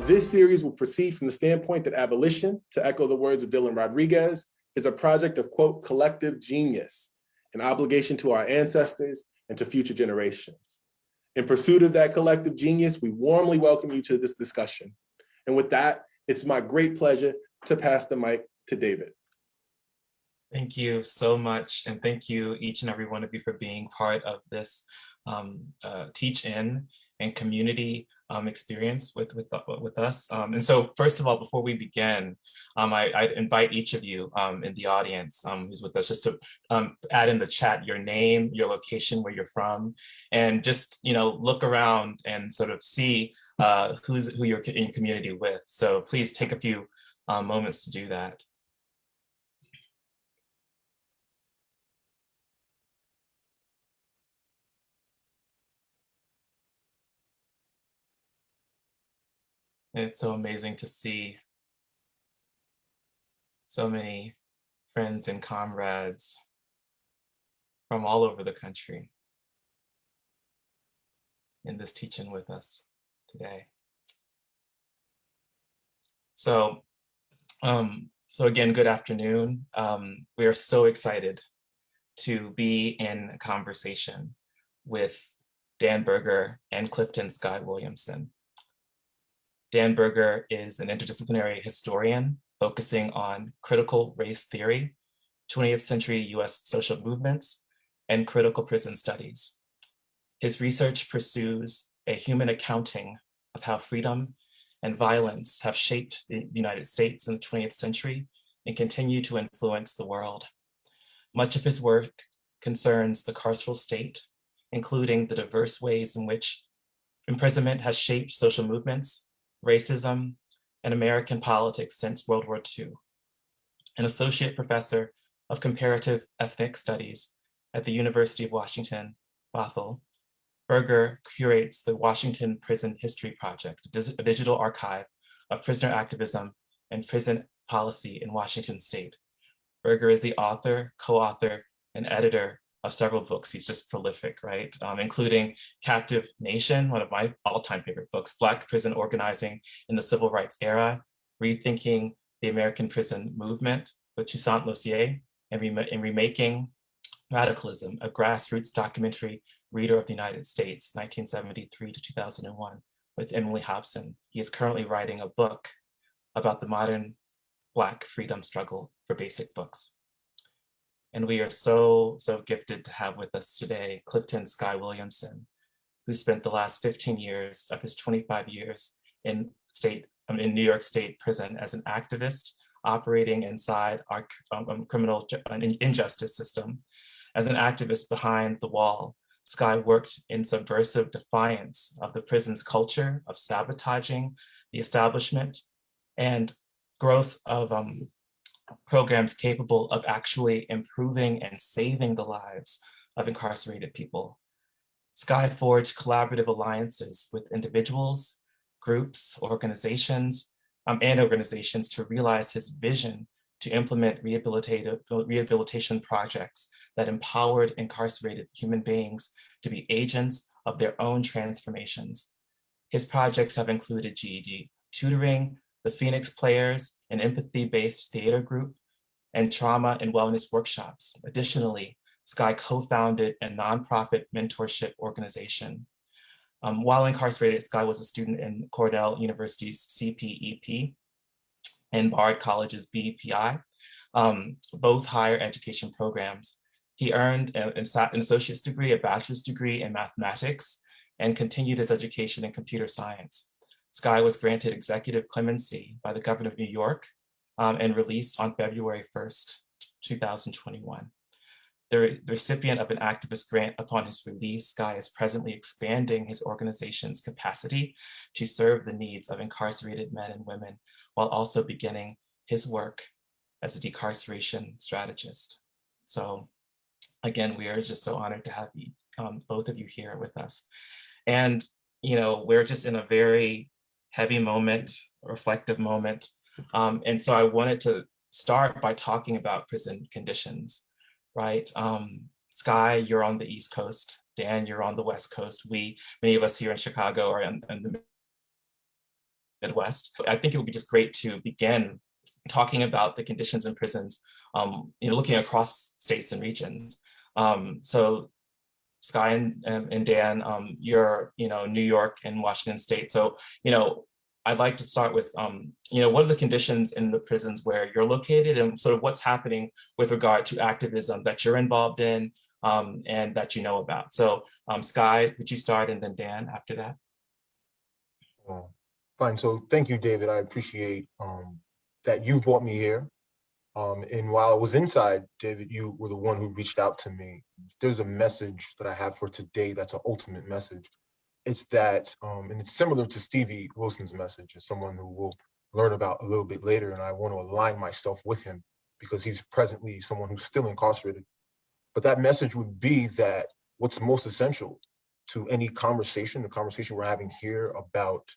This series will proceed from the standpoint that abolition, to echo the words of Dylan Rodriguez, is a project of, quote, collective genius, an obligation to our ancestors and to future generations. In pursuit of that collective genius, we warmly welcome you to this discussion. And with that, it's my great pleasure to pass the mic to David. Thank you so much. And thank you, each and every one of you, for being part of this teach-in and community experience with us. And so first of all, before we begin, I invite each of you in the audience who's with us just to add in the chat your name, your location, where you're from, and just look around and sort of see who you're in community with. So please take a few moments to do that. It's so amazing to see so many friends and comrades from all over the country in this teaching with us today. So again, good afternoon. We are so excited to be in a conversation with Dan Berger and Clifton Sky Williamson. Dan Berger is an interdisciplinary historian focusing on critical race theory, 20th century US social movements, and critical prison studies. His research pursues a human accounting of how freedom and violence have shaped the United States in the 20th century and continue to influence the world. Much of his work concerns the carceral state, including the diverse ways in which imprisonment has shaped social movements, racism, and American politics since World War II. An associate professor of comparative ethnic studies at the University of Washington, Bothell, Berger curates the Washington Prison History Project, a digital archive of prisoner activism and prison policy in Washington state. Berger is the author, co-author, and editor of several books. He's just prolific, right? Including Captive Nation, one of my all-time favorite books, Black Prison Organizing in the Civil Rights Era, Rethinking the American Prison Movement with Toussaint Louverture, and Remaking Radicalism, a grassroots documentary reader of the United States, 1973 to 2001, with Emily Hobson. He is currently writing a book about the modern Black freedom struggle for Basic Books. And we are so gifted to have with us today Clifton Sky Williamson, who spent the last 15 years of his 25 years in New York State prison as an activist operating inside our criminal injustice system. As an activist behind the wall, Sky worked in subversive defiance of the prison's culture of sabotaging the establishment and growth of programs capable of actually improving and saving the lives of incarcerated people. Sky forged collaborative alliances with individuals, groups, organizations to realize his vision to implement rehabilitation projects that empowered incarcerated human beings to be agents of their own transformations. His projects have included GED tutoring, the Phoenix Players, an empathy-based theater group, and trauma and wellness workshops. Additionally, Sky co-founded a nonprofit mentorship organization. While incarcerated, Sky was a student in Cornell University's CPEP and Bard College's BPI, both higher education programs. He earned an associate's degree, a bachelor's degree in mathematics, and continued his education in computer science. Sky was granted executive clemency by the governor of New York and released on February 1st, 2021. The recipient of an activist grant upon his release, Sky is presently expanding his organization's capacity to serve the needs of incarcerated men and women, while also beginning his work as a decarceration strategist. So again, we are just so honored to have you, both of you here with us. And we're just in a very heavy moment, reflective moment. And so I wanted to start by talking about prison conditions, right? Sky, you're on the East Coast. Dan, you're on the West Coast. Many of us here in Chicago are in the Midwest. I think it would be just great to begin talking about the conditions in prisons, looking across states and regions. So Sky and Dan, you're, New York and Washington State. So, I'd like to start with, what are the conditions in the prisons where you're located and sort of what's happening with regard to activism that you're involved in and that you know about. So Sky, would you start, and then Dan after that? Fine. So thank you, David. I appreciate that you brought me here. And while I was inside, David, you were the one who reached out to me. There's a message that I have for today that's an ultimate message. It's that, and it's similar to Stevie Wilson's message, as someone who we'll learn about a little bit later, and I want to align myself with him because he's presently someone who's still incarcerated. But that message would be that what's most essential to any conversation, the conversation we're having here about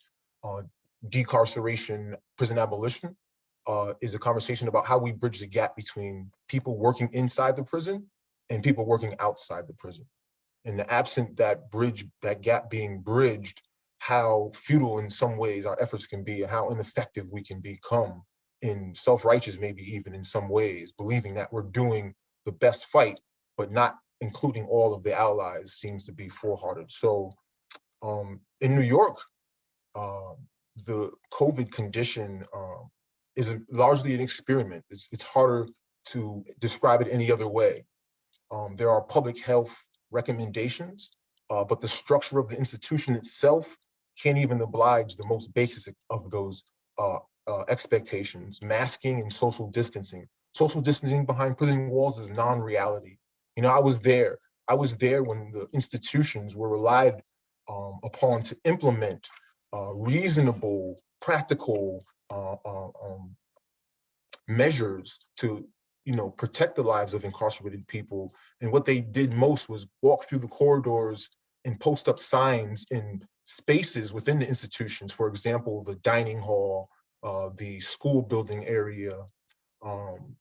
decarceration, prison abolition, is a conversation about how we bridge the gap between people working inside the prison and people working outside the prison. And absent that bridge, that gap being bridged, how futile in some ways our efforts can be and how ineffective we can become, in self-righteous maybe even in some ways, believing that we're doing the best fight, but not including all of the allies seems to be foolhardy. So in New York, the COVID condition is largely an experiment. It's harder to describe it any other way. There are public health recommendations, but the structure of the institution itself can't even oblige the most basic of those expectations. Masking and social distancing. Social distancing behind prison walls is non-reality. I was there. I was there when the institutions were relied upon to implement reasonable, practical measures to, protect the lives of incarcerated people. And what they did most was walk through the corridors and post up signs in spaces within the institutions. For example, the dining hall, the school building area,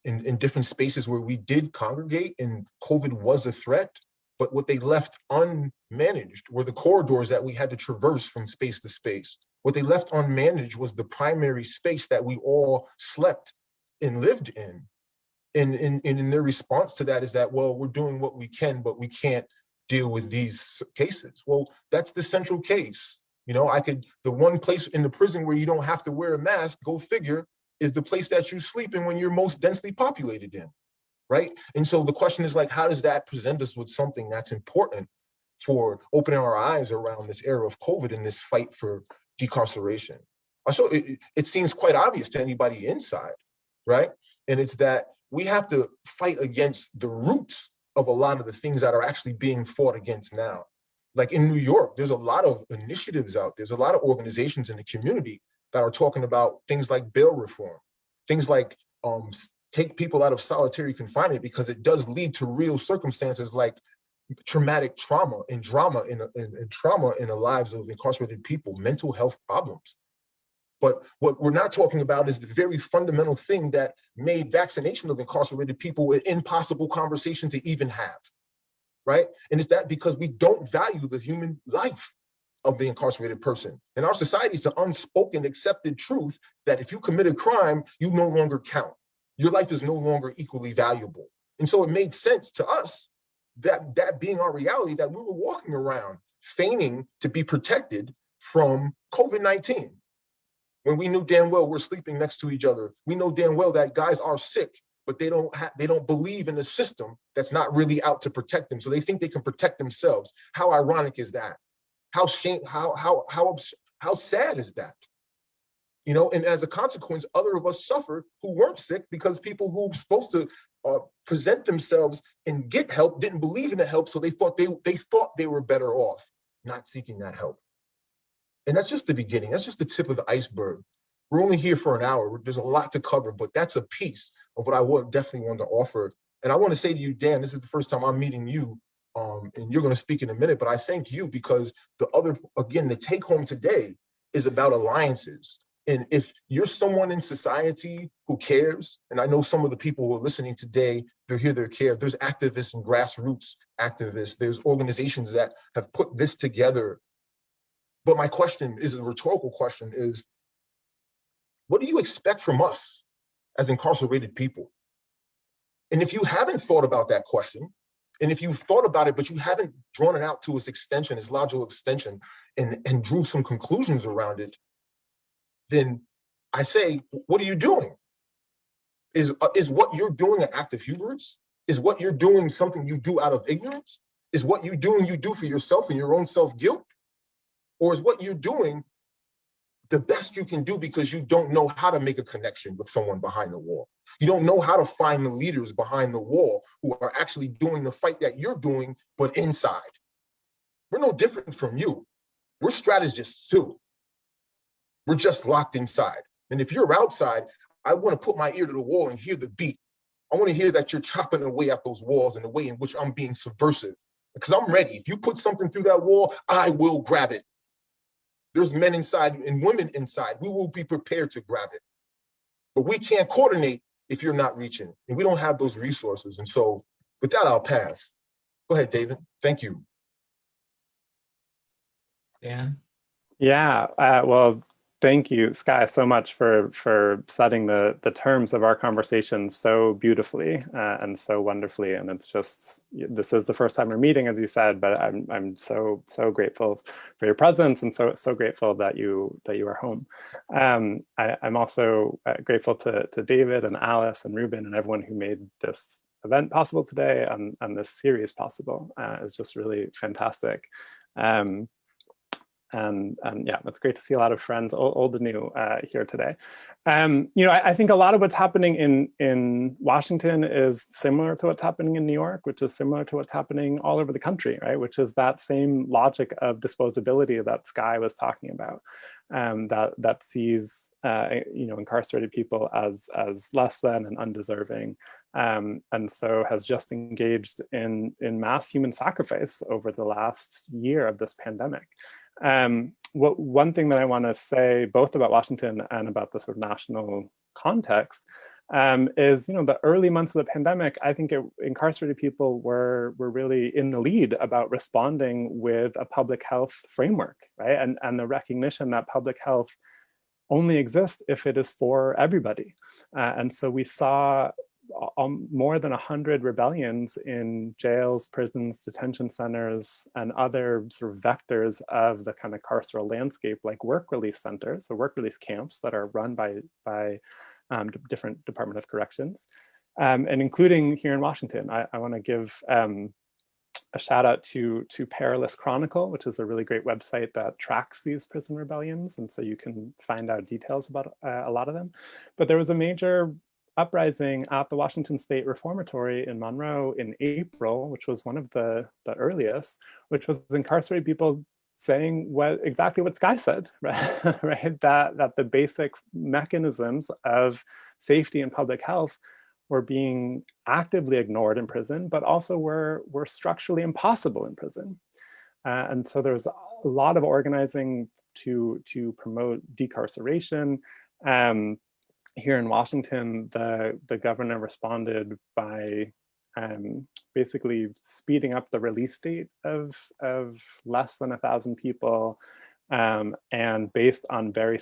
in different spaces where we did congregate and COVID was a threat. But what they left unmanaged were the corridors that we had to traverse from space to space. What they left unmanaged was the primary space that we all slept and lived in. And in their response to that is that, well, we're doing what we can, but we can't deal with these cases. Well, that's the central case. The one place in the prison where you don't have to wear a mask, go figure, is the place that you sleep in when you're most densely populated in, right? And so the question is like, how does that present us with something that's important for opening our eyes around this era of COVID and this fight for decarceration? So it seems quite obvious to anybody inside, right? And it's that we have to fight against the roots of a lot of the things that are actually being fought against now. Like in New York, there's a lot of initiatives out there. There's a lot of organizations in the community that are talking about things like bail reform, things like take people out of solitary confinement, because it does lead to real circumstances like traumatic trauma and drama and trauma in the lives of incarcerated people, mental health problems. But what we're not talking about is the very fundamental thing that made vaccination of incarcerated people an impossible conversation to even have, right? And it's that because we don't value the human life of the incarcerated person. In our society, it's an unspoken, accepted truth that if you commit a crime, you no longer count. Your life is no longer equally valuable. And so it made sense to us, that being our reality, that we were walking around feigning to be protected from COVID-19. When we knew damn well we're sleeping next to each other, we know damn well that guys are sick, but they don't believe in a system that's not really out to protect them. So they think they can protect themselves. How ironic is that? How sad is that? And as a consequence, other of us suffered who weren't sick because people who were supposed to present themselves and get help didn't believe in the help, so they thought they were better off not seeking that help. And that's just the beginning. That's just the tip of the iceberg. We're only here for an hour. There's a lot to cover, but that's a piece of what I would definitely want to offer. And I want to say to you, Dan, this is the first time I'm meeting you, and you're going to speak in a minute, but I thank you because the take home today is about alliances. And if you're someone in society who cares, and I know some of the people who are listening today, they're here, they care. There's activists and grassroots activists. There's organizations that have put this together. But my question is a rhetorical question, is What do you expect from us as incarcerated people? And if you haven't thought about that question, and if you've thought about it, but you haven't drawn it out to its extension, its logical extension, and drew some conclusions around it, then I say, what are you doing? Is what you're doing an act of hubris? Is what you're doing something you do out of ignorance? Is what you do for yourself and your own self-guilt? Or is what you're doing the best you can do because you don't know how to make a connection with someone behind the wall? You don't know how to find the leaders behind the wall who are actually doing the fight that you're doing, but inside. We're no different from you. We're strategists too. We're just locked inside. And if you're outside, I want to put my ear to the wall and hear the beat. I want to hear that you're chopping away at those walls in the way in which I'm being subversive. Because I'm ready. If you put something through that wall, I will grab it. There's men inside and women inside. We will be prepared to grab it. But we can't coordinate if you're not reaching. And we don't have those resources. And so with that, I'll pass. Go ahead, David. Thank you. Dan? Yeah, well, thank you, Sky, so much for setting the terms of our conversation so beautifully and so wonderfully. And it's just, this is the first time we're meeting, as you said, but I'm so grateful for your presence and so grateful that you are home. I'm also grateful to David and Alice and Ruben and everyone who made this event possible today and this series possible. It's just really fantastic. And yeah, it's great to see a lot of friends, old and new, here today. I think a lot of what's happening in Washington is similar to what's happening in New York, which is similar to what's happening all over the country, right? Which is that same logic of disposability that Sky was talking about, that sees incarcerated people as less than and undeserving, and so has just engaged in mass human sacrifice over the last year of this pandemic. One thing that I want to say both about Washington and about the sort of national context is, the early months of the pandemic, I think incarcerated people were really in the lead about responding with a public health framework, right? And the recognition that public health only exists if it is for everybody. And so we saw more than 100 rebellions in jails, prisons, detention centers, and other sort of vectors of the kind of carceral landscape, like work release centers, so work release camps that are run by different Department of Corrections, and including here in Washington. I want to give a shout out to Perilous Chronicle, which is a really great website that tracks these prison rebellions, and so you can find out details about a lot of them. But there was a major uprising at the Washington State Reformatory in Monroe in April, which was one of the earliest, which was incarcerated people saying exactly what Sky said, right? Right? That the basic mechanisms of safety and public health were being actively ignored in prison, but also were structurally impossible in prison. And so there's a lot of organizing to promote decarceration. Here in Washington, the governor responded by basically speeding up the release date of less than 1,000 people, and based on very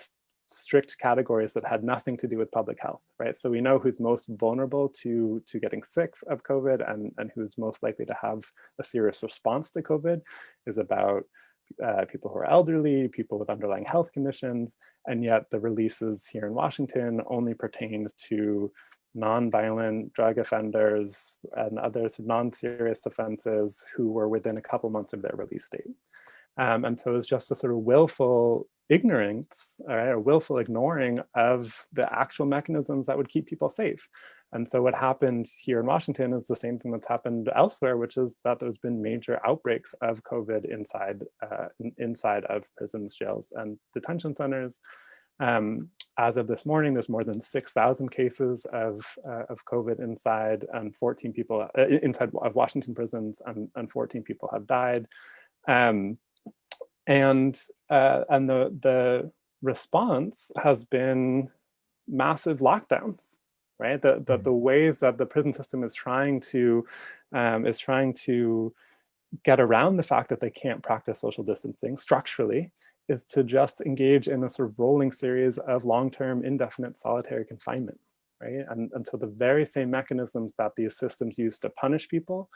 strict categories that had nothing to do with public health, right? So we know who's most vulnerable to getting sick of COVID and who's most likely to have a serious response to COVID is about people who are elderly, people with underlying health conditions, and yet the releases here in Washington only pertained to non-violent drug offenders and others non-serious offenses who were within a couple months of their release date. And so it's just a sort of willful ignorance, or willful ignoring of the actual mechanisms that would keep people safe. And so what happened here in Washington is the same thing that's happened elsewhere, which is that there's been major outbreaks of COVID inside of prisons, jails, and detention centers. As of this morning, there's more than 6,000 cases of COVID inside, and 14 people inside of Washington prisons, and 14 people have died. And the response has been massive lockdowns, right? The ways that the prison system is trying to get around the fact that they can't practice social distancing structurally is to just engage in a sort of rolling series of long-term indefinite solitary confinement, right? And so the very same mechanisms that these systems use to punish people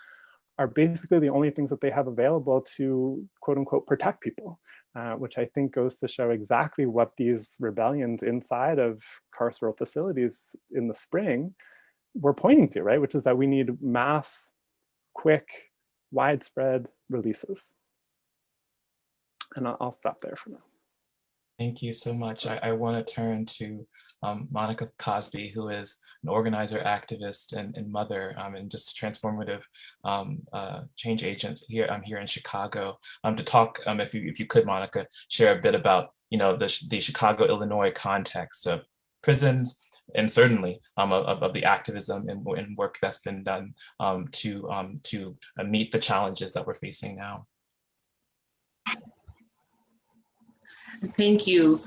are basically the only things that they have available to, quote unquote, protect people, which I think goes to show exactly what these rebellions inside of carceral facilities in the spring were pointing to, right? Which is that we need mass, quick, widespread releases. And I'll stop there for now. Thank you so much. I want to turn to Monica Cosby, who is an organizer, activist, and mother, and just a transformative change agent here. I'm here in Chicago to talk. If you could, Monica, share a bit about the Chicago, Illinois context of prisons, and certainly of the activism and work that's been done to meet the challenges that we're facing now. Thank you.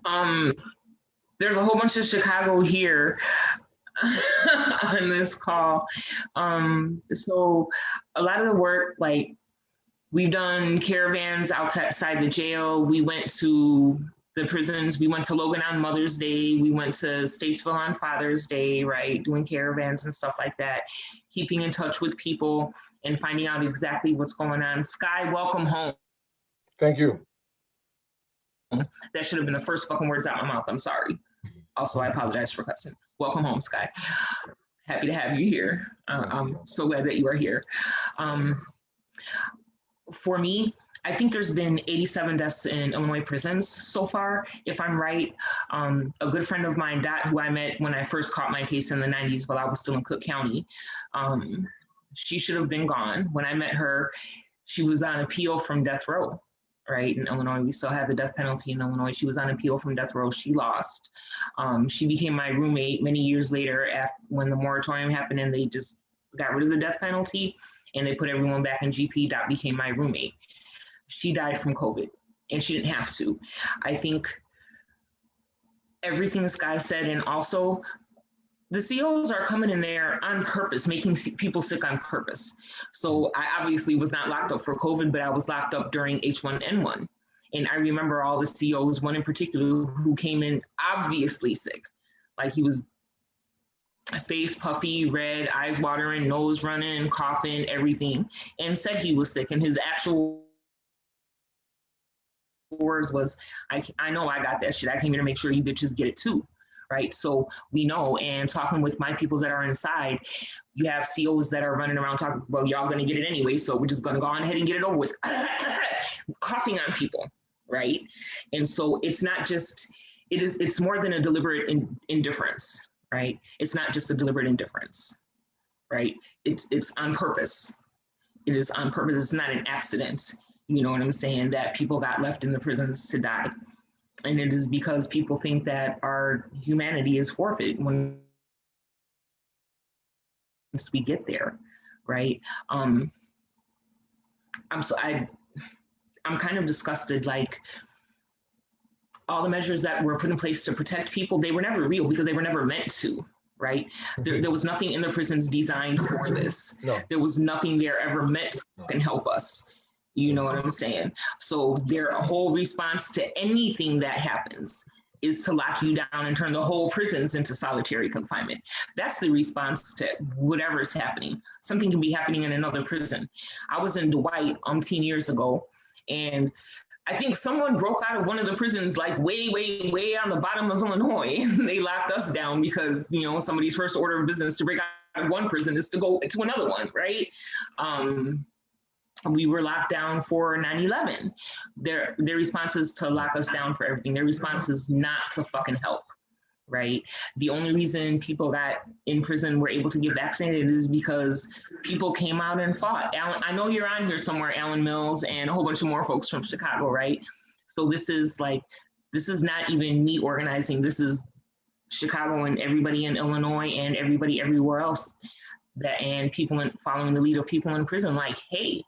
There's a whole bunch of Chicago here on this call. So a lot of the work, like we've done caravans outside the jail. We went to the prisons. We went to Logan on Mother's Day. We went to Statesville on Father's Day, right? Doing caravans and stuff like that, keeping in touch with people and finding out exactly what's going on. Sky, welcome home. Thank you. That should have been the first fucking words out my mouth. I'm sorry. Also, I apologize for cussing. Welcome home, Sky. Happy to have you here. I'm so glad that you are here. For me, I think there's been 87 deaths in Illinois prisons so far, if I'm right. A good friend of mine, Dot, who I met when I first caught my case in the 90s while I was still in Cook County, she should have been gone. When I met her, she was on appeal from death row. Right, in Illinois, we still have the death penalty in Illinois. She was on appeal from death row. She lost. She became my roommate many years later when the moratorium happened and they just got rid of the death penalty and they put everyone back in GP. Dot became my roommate. She died from COVID and she didn't have to. I think everything this guy said, and also the COs are coming in there on purpose, making people sick on purpose. So I obviously was not locked up for COVID, but I was locked up during H1N1. And I remember all the COs, one in particular who came in obviously sick. Like he was face puffy, red, eyes watering, nose running, coughing, everything, and said he was sick. And his actual words was, I know I got that shit. I came here to make sure you bitches get it too. Right, so we know, and talking with my peoples that are inside, you have COs that are running around talking, well, y'all gonna get it anyway, so we're just gonna go on ahead and get it over with, coughing on people, right? And so it's not just, it's more than a deliberate indifference, right? It's not just a deliberate indifference, right? It's on purpose. It is on purpose. It's not an accident. You know what I'm saying? That people got left in the prisons to die. And it is because people think that our humanity is forfeit once we get there, right? I'm kind of disgusted, like all the measures that were put in place to protect people, they were never real because they were never meant to, right? There was nothing in the prisons designed for this. No. There was nothing there ever meant to help us. You know what I'm saying? So their whole response to anything that happens is to lock you down and turn the whole prisons into solitary confinement. That's the response to whatever is happening. Something can be happening in another prison. I was in Dwight 10 years ago, and I think someone broke out of one of the prisons like way, way, way on the bottom of Illinois. They locked us down because, you know, somebody's first order of business to break out of one prison is to go to another one, right? We were locked down for 9/11. Their response is to lock us down for everything. Their response is not to fucking help, right? The only reason people that in prison were able to get vaccinated is because people came out and fought. Alan, I know you're on here somewhere, Alan Mills, and a whole bunch of more folks from Chicago, right? So this is not even me organizing. This is Chicago and everybody in Illinois and everybody everywhere else and people following the lead of people in prison, like, hey.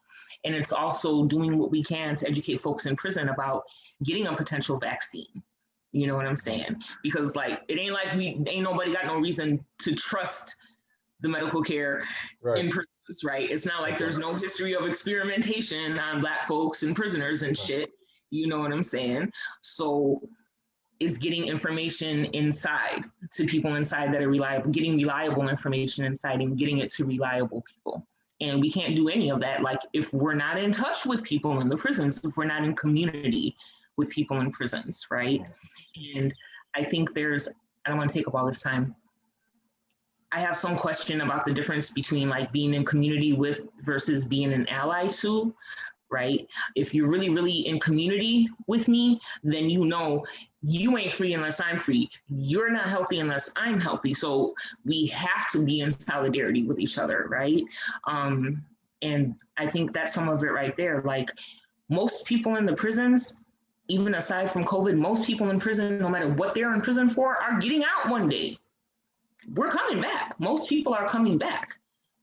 And it's also doing what we can to educate folks in prison about getting a potential vaccine. You know what I'm saying? Because like, it ain't like ain't nobody got no reason to trust the medical care in prisons, right? It's not like there's no history of experimentation on Black folks and prisoners and shit. You know what I'm saying? So it's getting information inside to people inside that are reliable, getting reliable information inside and getting it to reliable people. And we can't do any of that, like, if we're not in touch with people in the prisons, if we're not in community with people in prisons, right? And I think I don't want to take up all this time. I have some question about the difference between like being in community with versus being an ally to, right? If you're really, really in community with me, then you know you ain't free unless I'm free. You're not healthy unless I'm healthy. So we have to be in solidarity with each other, right? And I think that's some of it right there. Like, most people in the prisons, even aside from COVID, most people in prison, no matter what they're in prison for, are getting out one day. We're coming back. Most people are coming back.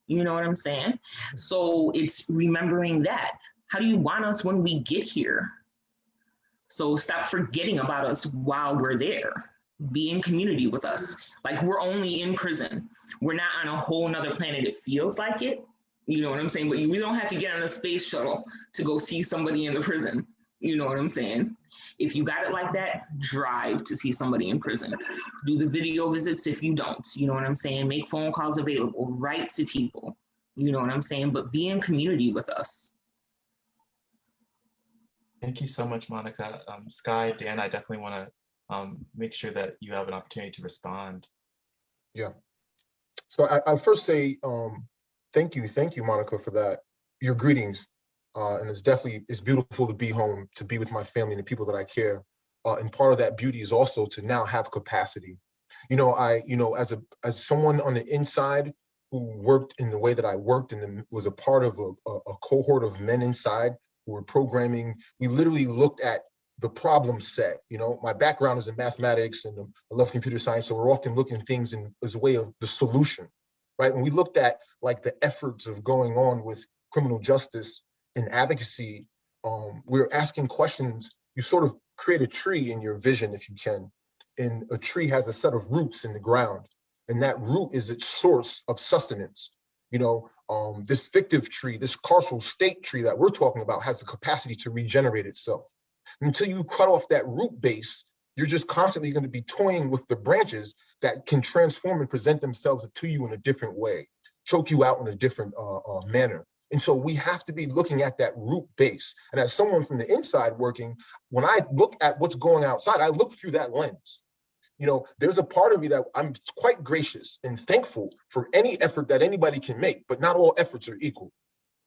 You know what I'm saying? So it's remembering that. How do you want us when we get here? So stop forgetting about us while we're there. Be in community with us. Like, we're only in prison. We're not on a whole nother planet. It feels like it. You know what I'm saying? But we don't have to get on a space shuttle to go see somebody in the prison. You know what I'm saying? If you got it like that, drive to see somebody in prison. Do the video visits if you don't. You know what I'm saying? Make phone calls available. Write to people. You know what I'm saying? But be in community with us. Thank you so much, Monica. Sky, Dan, I definitely want to make sure that you have an opportunity to respond. Yeah. So I first say thank you, Monica, for that. Your greetings, and it's beautiful to be home, to be with my family and the people that I care. And part of that beauty is also to now have capacity. As someone on the inside who worked in the way that I worked and was a part of a cohort of men inside who were programming, we literally looked at the problem set. My background is in mathematics and I love computer science, so we're often looking at things as a way of the solution, right? When we looked at like the efforts of going on with criminal justice and advocacy, we're asking questions. You sort of create a tree in your vision, if you can, and a tree has a set of roots in the ground, and that root is its source of sustenance. This fictive tree, this carceral state tree that we're talking about, has the capacity to regenerate itself. Until you cut off that root base, you're just constantly going to be toying with the branches that can transform and present themselves to you in a different way, choke you out in a different manner. And so we have to be looking at that root base. And as someone from the inside working, when I look at what's going outside, I look through that lens. There's a part of me that I'm quite gracious and thankful for any effort that anybody can make, but not all efforts are equal,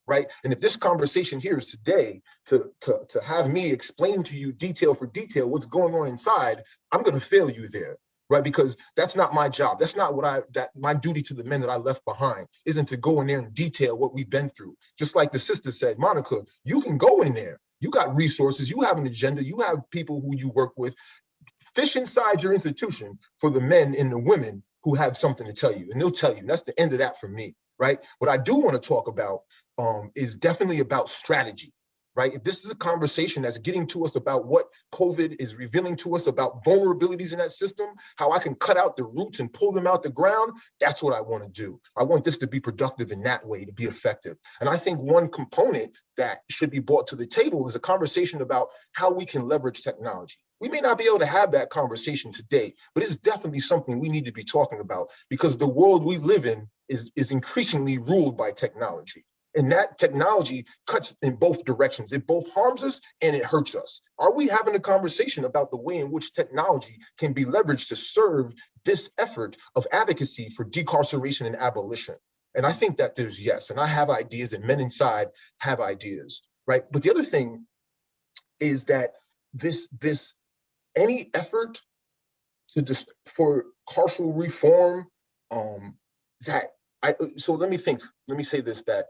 right? And if this conversation here is today to have me explain to you detail for detail what's going on inside, I'm going to fail you there, right? Because that's not my job. That's not my duty to the men that I left behind isn't to go in there and detail what we've been through. Just like the sister said, Monica, you can go in there. You got resources. You have an agenda. You have people who you work with. Fish inside your institution for the men and the women who have something to tell you, and they'll tell you. And that's the end of that for me, right? What I do want to talk about is definitely about strategy, right? If this is a conversation that's getting to us about what COVID is revealing to us about vulnerabilities in that system, how I can cut out the roots and pull them out the ground, that's what I want to do. I want this to be productive in that way, to be effective. And I think one component that should be brought to the table is a conversation about how we can leverage technology. We may not be able to have that conversation today, but it's definitely something we need to be talking about, because the world we live in is increasingly ruled by technology. And that technology cuts in both directions. It both harms us and it hurts us. Are we having a conversation about the way in which technology can be leveraged to serve this effort of advocacy for decarceration and abolition? And I think that there's yes, and I have ideas, and men inside have ideas, right? But the other thing is that any effort for carceral reform, so let me say this, that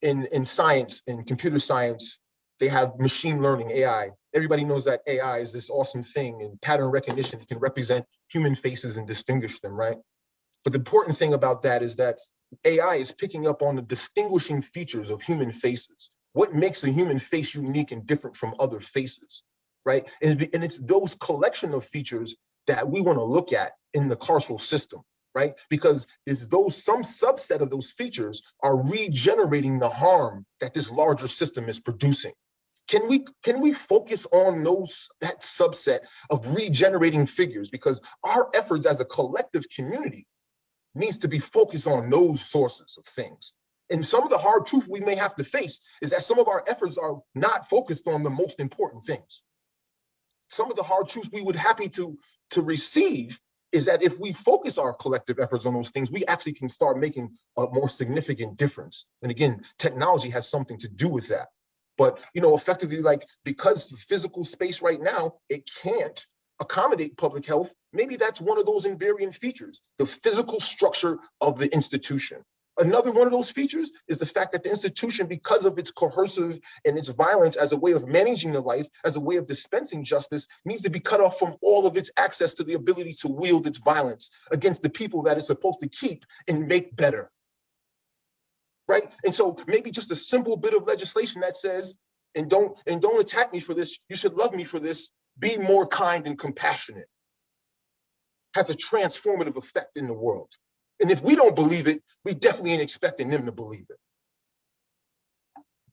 in science, in computer science, they have machine learning, AI. Everybody knows that AI is this awesome thing, and pattern recognition can represent human faces and distinguish them, right? But the important thing about that is that AI is picking up on the distinguishing features of human faces. What makes a human face unique and different from other faces, right? And it's those collection of features that we want to look at in the carceral system, right? Because it's some subset of those features are regenerating the harm that this larger system is producing. Can we focus on that subset of regenerating figures? Because our efforts as a collective community needs to be focused on those sources of things. And some of the hard truth we may have to face is that some of our efforts are not focused on the most important things. Some of the hard truths we would happy to receive is that if we focus our collective efforts on those things, we actually can start making a more significant difference. And again, technology has something to do with that. But, you know, effectively, like, because physical space right now, it can't accommodate public health, maybe that's one of those invariant features, the physical structure of the institution. Another one of those features is the fact that the institution, because of its coercive and its violence as a way of managing the life, as a way of dispensing justice, needs to be cut off from all of its access to the ability to wield its violence against the people that it's supposed to keep and make better. Right? And so maybe just a simple bit of legislation that says, and don't attack me for this, you should love me for this, be more kind and compassionate, has a transformative effect in the world. And if we don't believe it, we definitely ain't expecting them to believe it.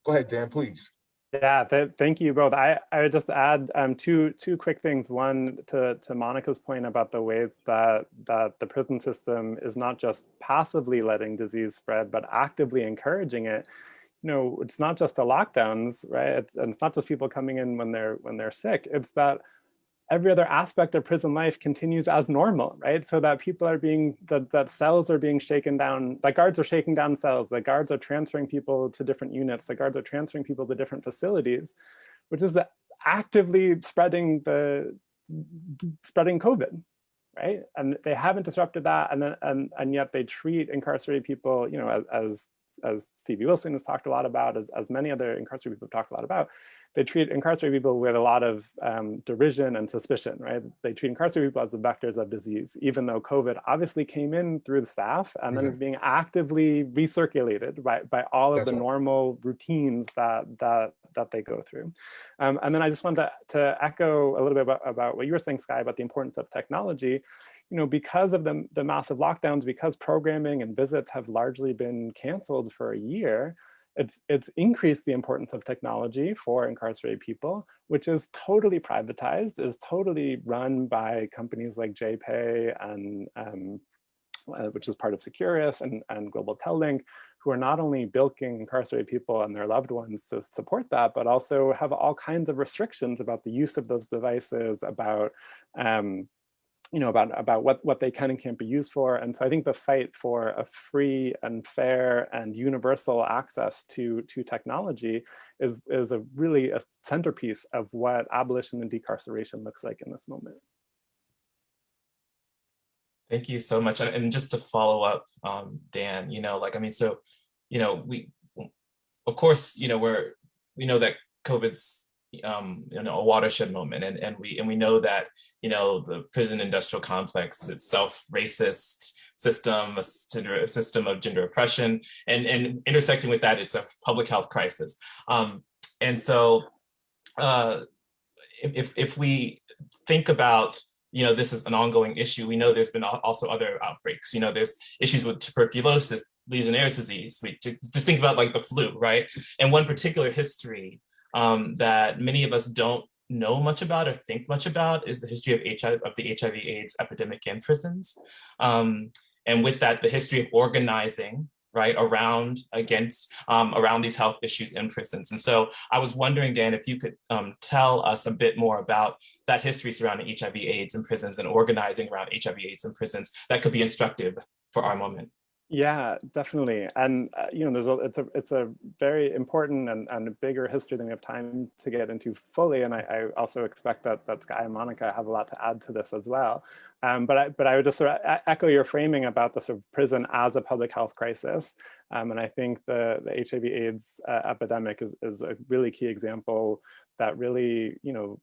Go ahead, Dan, please. Yeah, thank you both. I would just add two quick things. One, to Monica's point about the ways that the prison system is not just passively letting disease spread, but actively encouraging it. You know, it's not just the lockdowns, right? And it's not just people coming in when they're sick. It's that every other aspect of prison life continues as normal, right? So that people are that cells are being shaken down, that guards are shaking down cells, the guards are transferring people to different units, the guards are transferring people to different facilities, which is actively spreading COVID, right? And they haven't disrupted that, and yet they treat incarcerated people, you know, as Stevie Wilson has talked a lot about, as many other incarcerated people have talked a lot about, they treat incarcerated people with a lot of derision and suspicion, right? They treat incarcerated people as the vectors of disease, even though COVID obviously came in through the staff and then is being actively recirculated by all of the normal routines that they go through. And then I just wanted to echo a little bit about what you were saying, Skye, about the importance of technology. You know, because of the massive lockdowns, because programming and visits have largely been canceled for a year, it's increased the importance of technology for incarcerated people, which is totally privatized, is totally run by companies like JPay and which is part of Securus and Global Tellink, who are not only bilking incarcerated people and their loved ones to support that, but also have all kinds of restrictions about the use of those devices, about you know, about what they can and can't be used for. And so I think the fight for a free and fair and universal access to technology is really a centerpiece of what abolition and decarceration looks like in this moment. Thank you so much. And just to follow up, Dan, you know, like, I mean, so, you know, we, of course, you know, we know that COVID's you know, a watershed moment, and we know that, you know, the prison industrial complex is itself racist system, a system of gender oppression, and intersecting with that, it's a public health crisis. And so if we think about, you know, this is an ongoing issue, we know there's been also other outbreaks. You know, there's issues with tuberculosis, Legionnaire's disease. We just think about like the flu, right? And one particular history that many of us don't know much about or think much about is the history of the HIV/AIDS epidemic in prisons. And with that, the history of organizing, right, around these health issues in prisons. And so I was wondering, Dan, if you could tell us a bit more about that history surrounding HIV/AIDS in prisons and organizing around HIV/AIDS in prisons that could be instructive for our moment. Yeah, definitely. And you know, it's a very important and a bigger history than we have time to get into fully. And I also expect that Skye and Monica have a lot to add to this as well. But I would just sort of echo your framing about the sort of prison as a public health crisis. And I think the HIV/AIDS epidemic is a really key example that really, you know,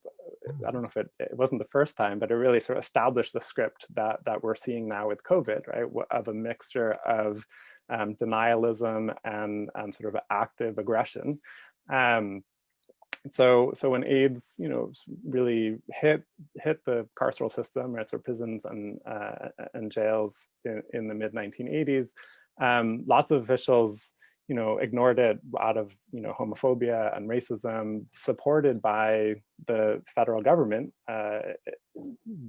I don't know if it wasn't the first time, but it really sort of established the script that we're seeing now with COVID, right? Of a mixture of denialism and sort of active aggression. So when AIDS, you know, really hit the carceral system, right? So prisons and jails in the mid-1980s, lots of officials, ignored it out of, homophobia and racism, supported by the federal government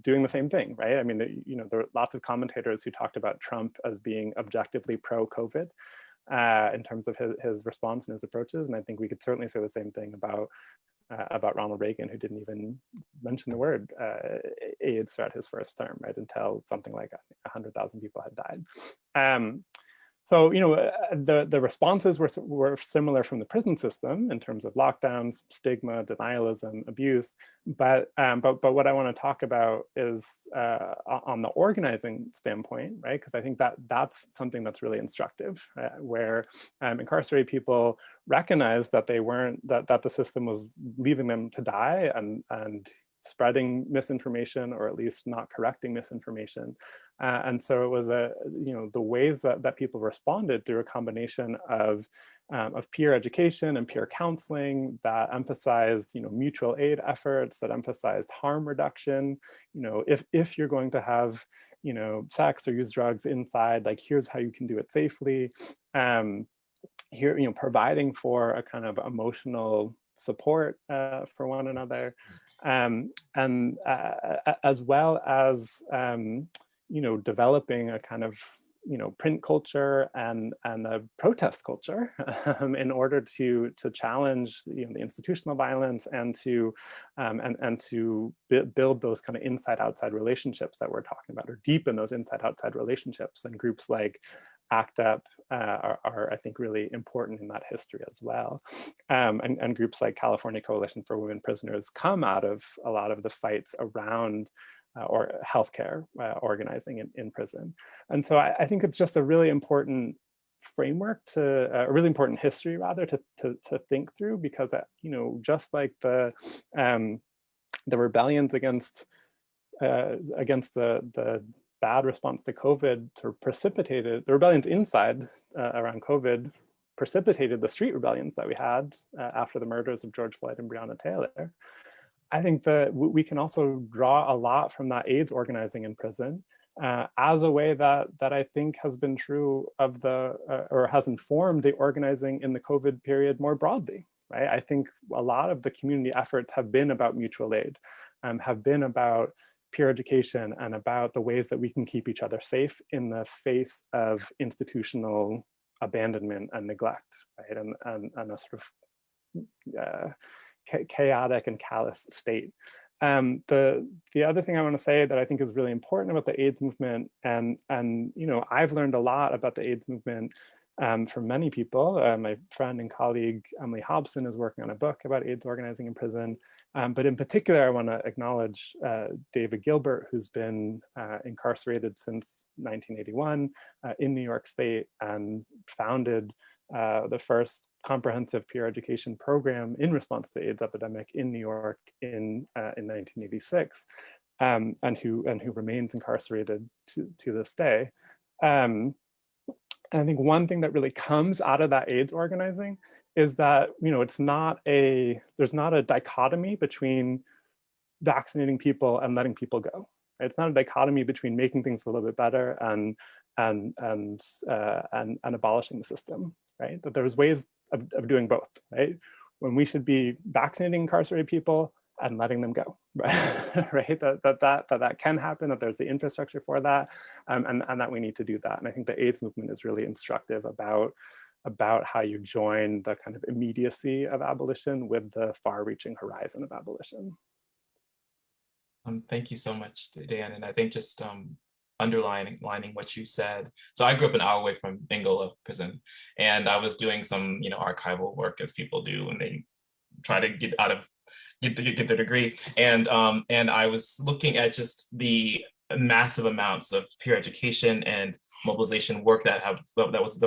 doing the same thing, right? I mean, there are lots of commentators who talked about Trump as being objectively pro-COVID in terms of his response and his approaches. And I think we could certainly say the same thing about Ronald Reagan, who didn't even mention the word AIDS throughout his first term, right, until something like 100,000 people had died. So, the responses were similar from the prison system in terms of lockdowns, stigma, denialism, abuse. But what I want to talk about is on the organizing standpoint, right? Because I think that's something that's really instructive, where incarcerated people recognize that that the system was leaving them to die and spreading misinformation, or at least not correcting misinformation. And so it was the ways that people responded through a combination of peer education and peer counseling that emphasized, mutual aid efforts, that emphasized harm reduction. If you're going to have, sex or use drugs inside, like, here's how you can do it safely. Here, providing for a kind of emotional support for one another. And as well as developing a kind of print culture and a protest culture in order to challenge the institutional violence and to build those kind of inside-outside relationships that we're talking about, or deepen those inside-outside relationships. And groups like ACT UP are, I think, really important in that history as well. And groups like California Coalition for Women Prisoners come out of a lot of the fights around or healthcare organizing in prison. And so I think it's just a really important framework a really important history rather to think through, because just like the rebellions against the bad response to COVID precipitated the rebellions inside around COVID, precipitated the street rebellions that we had after the murders of George Floyd and Breonna Taylor. I think that we can also draw a lot from that AIDS organizing in prison as a way that I think has been true of or has informed the organizing in the COVID period more broadly, right? I think a lot of the community efforts have been about mutual aid, have been about peer education, and about the ways that we can keep each other safe in the face of institutional abandonment and neglect, right? And a sort of chaotic and callous state. The other thing I want to say that I think is really important about the AIDS movement, and I've learned a lot about the AIDS movement from many people. My friend and colleague Emily Hobson is working on a book about AIDS organizing in prison. But in particular, I want to acknowledge David Gilbert, who's been incarcerated since 1981 in New York State, and founded the first comprehensive peer education program in response to the AIDS epidemic in New York in 1986, and who remains incarcerated to this day. And I think one thing that really comes out of that AIDS organizing is that there's not a dichotomy between vaccinating people and letting people go. It's not a dichotomy between making things a little bit better and abolishing the system, right? That there's ways of doing both, right? When we should be vaccinating incarcerated people and letting them go, right? Right? That can happen, that there's the infrastructure for that, and that we need to do that. And I think the AIDS movement is really instructive about how you join the kind of immediacy of abolition with the far-reaching horizon of abolition. Thank you so much, Dan. And I think just underlining what you said. So I grew up an hour away from Angola prison, and I was doing some archival work, as people do when they try to get their degree. And I was looking at just the massive amounts of peer education and mobilization work that was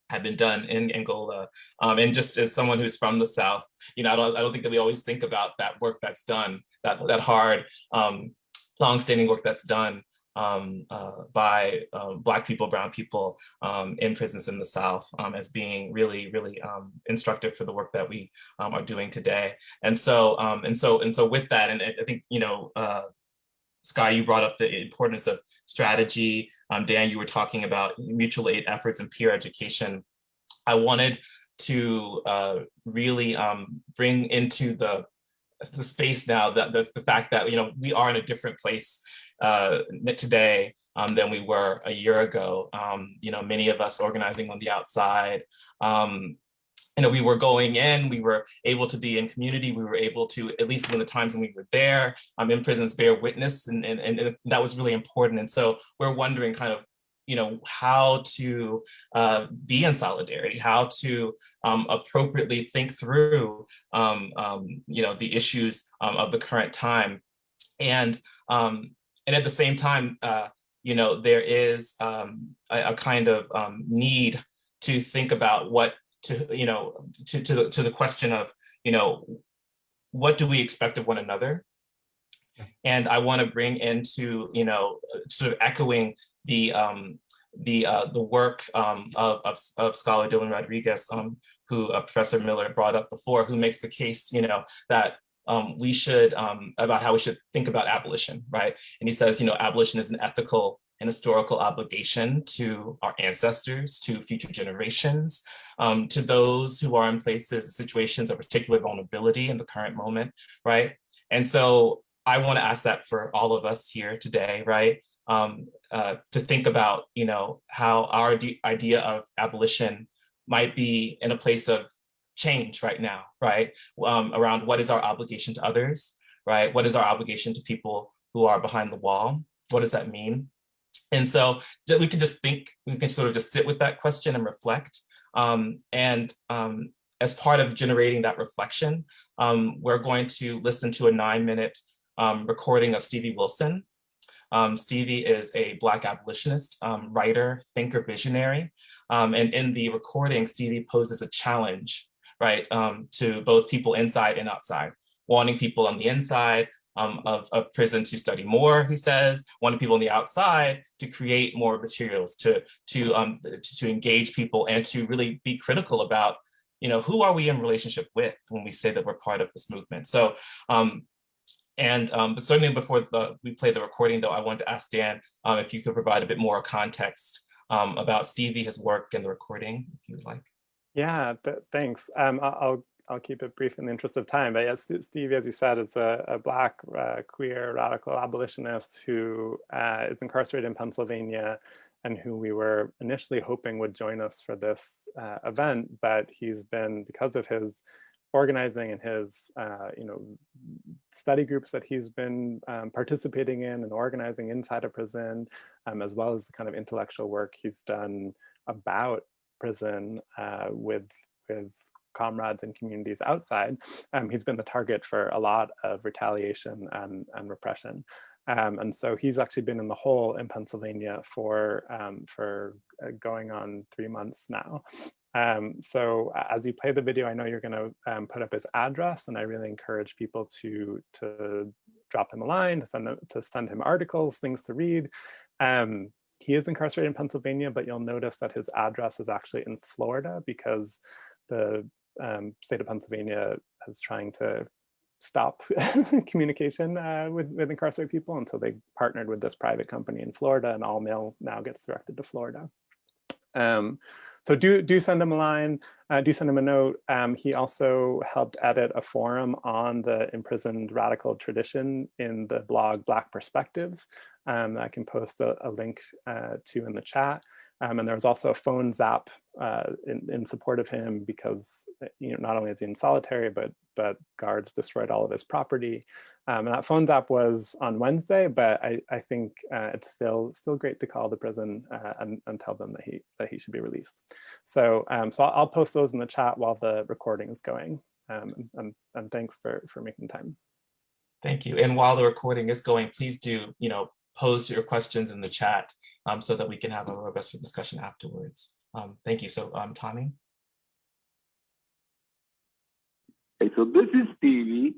had been done in Angola. And just as someone who's from the South, I don't think that we always think about that work that's done, that hard, long-standing work that's done by Black people, brown people in prisons in the South as being really, really instructive for the work that we are doing today. And so with that, and I think, Sky, you brought up the importance of strategy. Dan, you were talking about mutual aid efforts and peer education. I wanted to really bring into the space now that the fact that we are in a different place today than we were a year ago. Many of us organizing on the outside. We were going in, we were able to be in community, we were able to, at least when the times when we were there, in prisons, bear witness, and that was really important. And so we're wondering kind of, how to be in solidarity, how to appropriately think through, the issues of the current time. And at the same time, there is a kind of need to think about what to the question of, what do we expect of one another? And I want to bring into, sort of echoing the work of scholar Dylan Rodriguez, who Professor Miller brought up before, who makes the case, that we should, about how we should think about abolition, right? And he says, abolition is an ethical and historical obligation to our ancestors, to future generations, to those who are in places, situations of particular vulnerability in the current moment, right? And so I want to ask that for all of us here today, right? To think about, how our idea of abolition might be in a place of change right now, right? Around what is our obligation to others, right? What is our obligation to people who are behind the wall? What does that mean? And so we can just think, we can sort of just sit with that question and reflect. As part of generating that reflection, we're going to listen to a 9-minute recording of Stevie Wilson. Stevie is a Black abolitionist, writer, thinker, visionary. And in the recording, Stevie poses a challenge, right, to both people inside and outside, wanting people on the inside of prison to study more, he says, wanting people on the outside to create more materials, to engage people and to really be critical about, who are we in relationship with when we say that we're part of this movement. So, but certainly before we play the recording, though, I wanted to ask Dan if you could provide a bit more context about Stevie, his work, and the recording, if you would like. Yeah, thanks. I'll keep it brief in the interest of time. But yes, Stevie, as you said, is a Black queer radical abolitionist who is incarcerated in Pennsylvania, and who we were initially hoping would join us for this event. But he's been, because of his organizing and his study groups that he's been participating in and organizing inside a prison, as well as the kind of intellectual work he's done about prison with comrades and communities outside, he's been the target for a lot of retaliation and repression. And so he's actually been in the hole in Pennsylvania for going on 3 months now. So as you play the video, I know you're going to put up his address, and I really encourage people to drop him a line, to send him articles, things to read. He is incarcerated in Pennsylvania, but you'll notice that his address is actually in Florida, because the state of Pennsylvania is trying to stop communication with incarcerated people, and so they partnered with this private company in Florida, and all mail now gets directed to Florida. So do send him a line, do send him a note. He also helped edit a forum on the imprisoned radical tradition in the blog Black Perspectives. I can post a link to in the chat. And there's also a phone zap in support of him, because not only is he in solitary, but guards destroyed all of his property. And that phone zap was on Wednesday, but I think it's still great to call the prison and tell them that he should be released. So I'll post those in the chat while the recording is going. And thanks for making time. Thank you. And while the recording is going, please do pose your questions in the chat so that we can have a robust discussion afterwards. Thank you. So Tommy. Okay, so this is Stevie,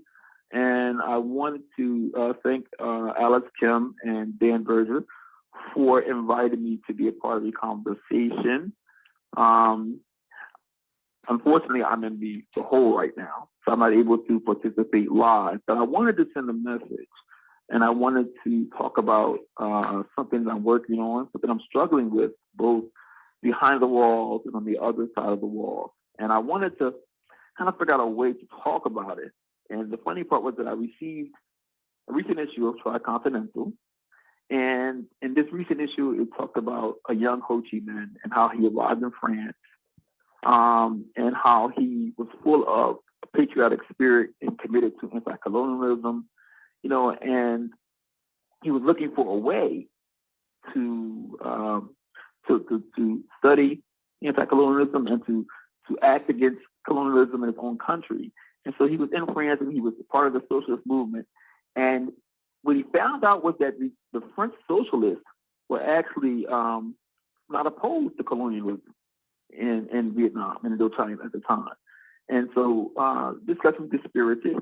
and I wanted to thank Alex Kim and Dan Berger for inviting me to be a part of the conversation. Unfortunately, I'm in the hole right now, so I'm not able to participate live, but I wanted to send a message, and I wanted to talk about something that I'm working on, something I'm struggling with, both behind the walls and on the other side of the walls. And I wanted to kind of figure out a way to talk about it. And the funny part was that I received a recent issue of Tricontinental. And in this recent issue, it talked about a young Ho Chi Minh and how he arrived in France, and how he was full of patriotic spirit and committed to anti-colonialism, and he was looking for a way to study anti-colonialism and to act against colonialism in his own country. And so he was in France and he was part of the socialist movement. And what he found out was that the French socialists were actually not opposed to colonialism in Vietnam and Indochina at the time. And so this got some dispirited.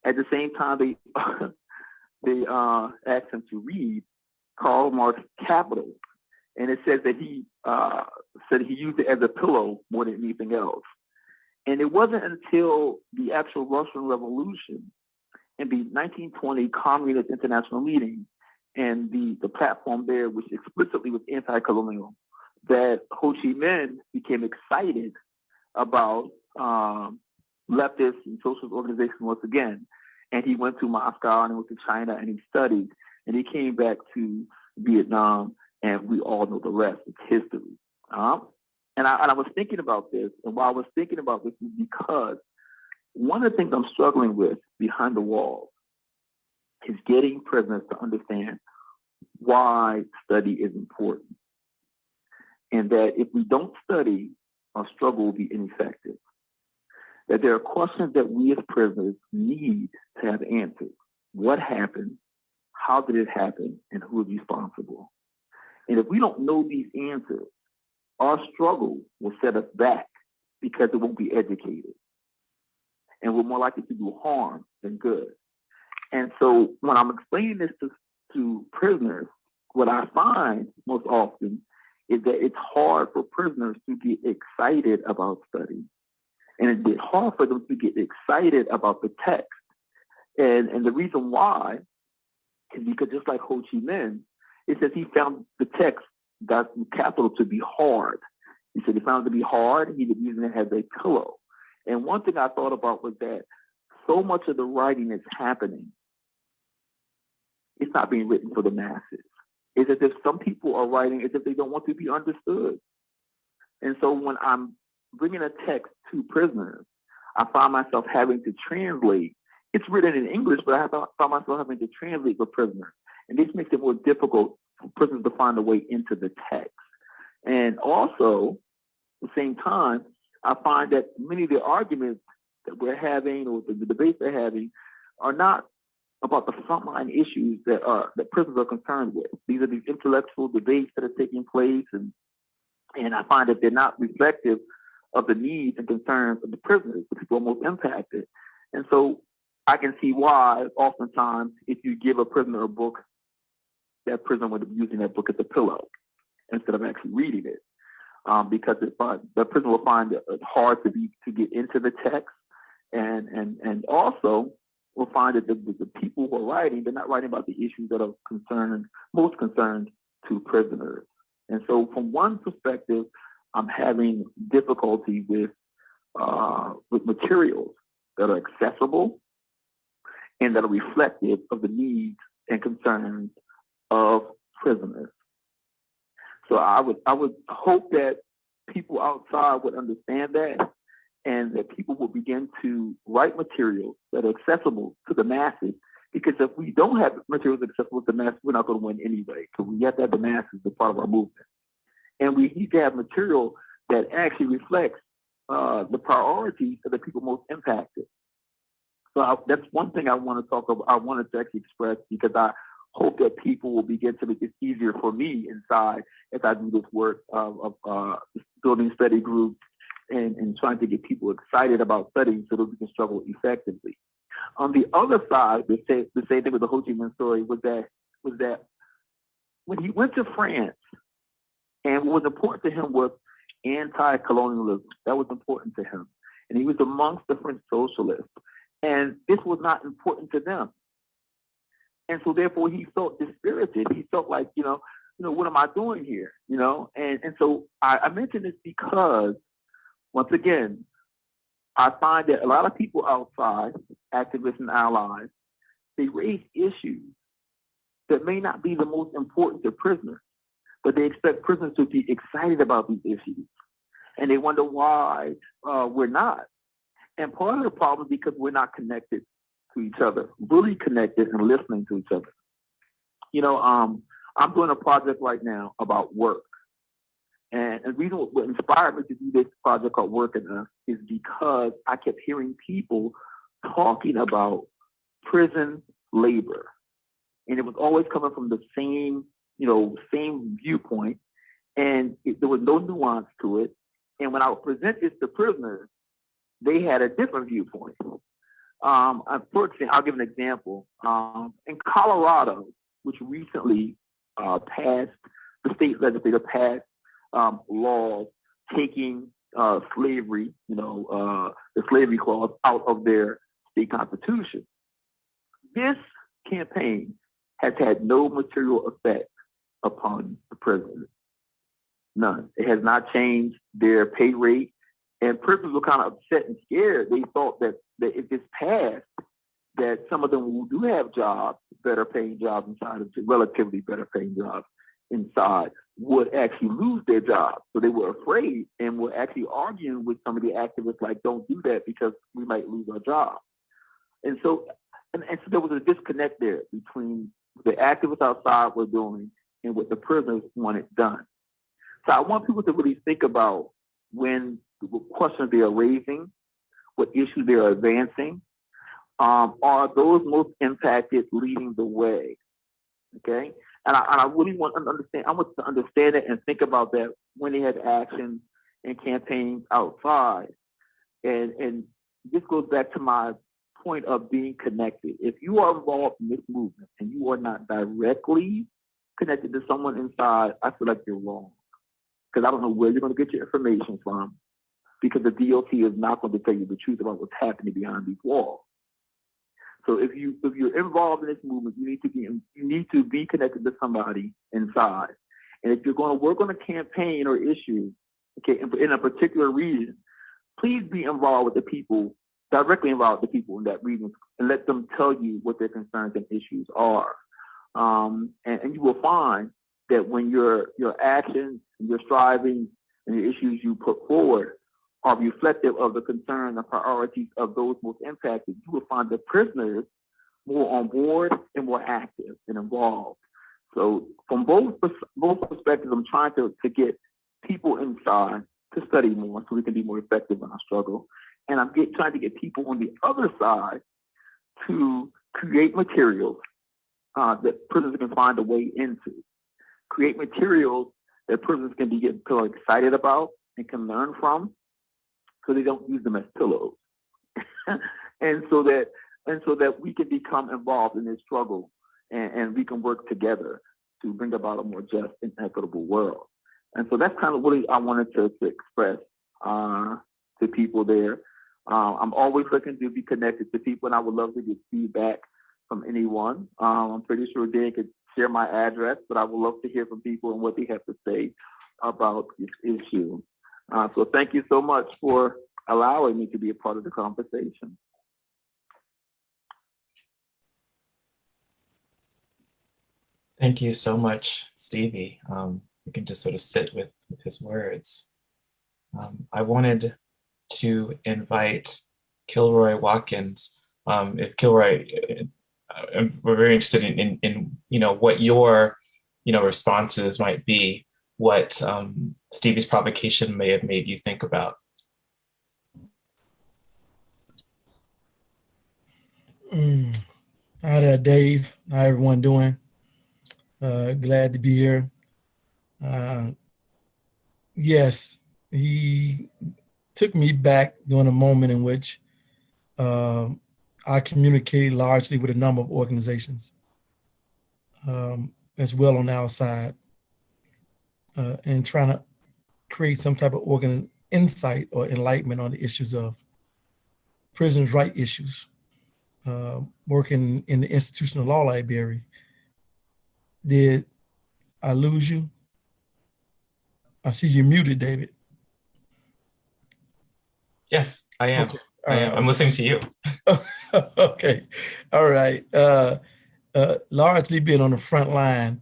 At the same time, they asked him to read Karl Marx's Capital. And it says that he said he used it as a pillow more than anything else. And it wasn't until the actual Russian Revolution and the 1920 Communist International Meeting and the platform there, which explicitly was anti-colonial, that Ho Chi Minh became excited about leftist and socialist organizations once again. And he went to Moscow and he went to China and he studied. And he came back to Vietnam, and we all know the rest. It's history. And I was thinking about this, and why I was thinking about this is because one of the things I'm struggling with behind the walls is getting prisoners to understand why study is important. And that if we don't study, our struggle will be ineffective. That there are questions that we as prisoners need to have answered. What happened? How did it happen? And who is responsible? And if we don't know these answers, our struggle will set us back because it won't be educated. And we're more likely to do harm than good. And so when I'm explaining this to prisoners, what I find most often is that it's hard for prisoners to get excited about study. And it's hard for them to get excited about the text. And the reason why is because just like Ho Chi Minh, it says he found the text, got capital, to be hard. He said he found it to be hard. He was using it as a pillow. And one thing I thought about was that so much of the writing that's happening, it's not being written for the masses. It's as if some people are writing as if they don't want to be understood. And so when I'm bringing a text to prisoners, I find myself having to translate. It's written in English, but I find myself having to translate for prisoners. And this makes it more difficult for prisoners to find a way into the text. And also, at the same time, I find that many of the arguments that we're having or the debates they're having are not about the frontline issues that prisoners are concerned with. These are these intellectual debates that are taking place, and I find that they're not reflective of the needs and concerns of the prisoners, the people most impacted. And so I can see why oftentimes if you give a prisoner a book, that prisoner would be using that book as a pillow instead of actually reading it. Because the prisoner will find it hard to get into the text, and also will find that the people who are writing, they're not writing about the issues that are most concerned to prisoners. And so from one perspective, I'm having difficulty with materials that are accessible and that are reflective of the needs and concerns of prisoners. So I would hope that people outside would understand that, and that people will begin to write materials that are accessible to the masses. Because if we don't have materials accessible to the masses, we're not going to win anyway. So we have to have the masses as part of our movement. And we need to have material that actually reflects the priorities of the people most impacted. So that's one thing I want to talk about. I wanted to actually express, because I hope that people will begin to make it easier for me inside as I do this work of building study groups and trying to get people excited about studying so that we can struggle effectively. On the other side, the same thing with the Ho Chi Minh story was that when he went to France, and what was important to him was anti-colonialism. That was important to him. And he was amongst the French socialists. And this was not important to them. And so therefore he felt dispirited. He felt like, what am I doing here? And so I mention this because, once again, I find that a lot of people outside, activists and allies, they raise issues that may not be the most important to prisoners, but they expect prisoners to be excited about these issues. And they wonder why we're not. And part of the problem is because we're not connected to each other, really connected and listening to each other. I'm doing a project right now about work. And the reason what inspired me to do this project called Working Us is because I kept hearing people talking about prison labor. And it was always coming from the same viewpoint. And there was no nuance to it. And when I would present this to prisoners, they had a different viewpoint. For example, I'll give an example. In Colorado, which recently passed, the state legislature passed laws taking slavery, the slavery clause out of their state constitution. This campaign has had no material effect upon the prisoners. None. It has not changed their pay rate. And prisoners were kind of upset and scared. They thought that if this passed, that some of them who do have jobs, better paying jobs inside, relatively better paying jobs inside, would actually lose their jobs. So they were afraid and were actually arguing with some of the activists, like, don't do that because we might lose our job. And so there was a disconnect there between what the activists outside were doing and what the prisoners wanted done. So I want people to really think about what questions they are raising, what issues they are advancing. Are those most impacted leading the way? Okay? And I really want to understand, I want to understand it and think about that when they have actions and campaigns outside. And this goes back to my point of being connected. If you are involved in this movement and you are not directly connected to someone inside, I feel like you're wrong. Because I don't know where you're going to get your information from, because the DOT is not going to tell you the truth about what's happening behind these walls. So if you're involved in this movement, you need to be connected to somebody inside. And if you're going to work on a campaign or issue, okay, in a particular region, please be involved with the people, directly involved with the people in that region, and let them tell you what their concerns and issues are. And you will find that when your actions, your striving, and the issues you put forward are reflective of the concerns and priorities of those most impacted, you will find the prisoners more on board and more active and involved. So from both perspectives, I'm trying to get people inside to study more so we can be more effective in our struggle. And I'm trying to get people on the other side to create materials that prisoners can find a way into. Create materials that prisoners can get excited about and can learn from, so they don't use them as pillows. and so that we can become involved in this struggle and we can work together to bring about a more just and equitable world. And so that's kind of what I wanted to express to people there. I'm always looking to be connected to people, and I would love to get feedback from anyone. I'm pretty sure Dan could share my address, but I would love to hear from people and what they have to say about this issue. So thank you so much for allowing me to be a part of the conversation. Thank you so much, Stevie. We can just sort of sit with his words. I wanted to invite Kilroy Watkins. If Kilroy, we're very interested in what your responses might be, what Stevie's provocation may have made you think about. Hi there, Dave. How everyone doing? Glad to be here. Yes, he took me back during a moment in which I communicated largely with a number of organizations as well on the outside, and trying to create some type of insight or enlightenment on the issues of prisoners' rights issues. Working in the institutional law library, did I lose you? I see you muted, David. Yes, I am. Okay. I am. I'm listening to you. Okay. All right. Largely been on the front line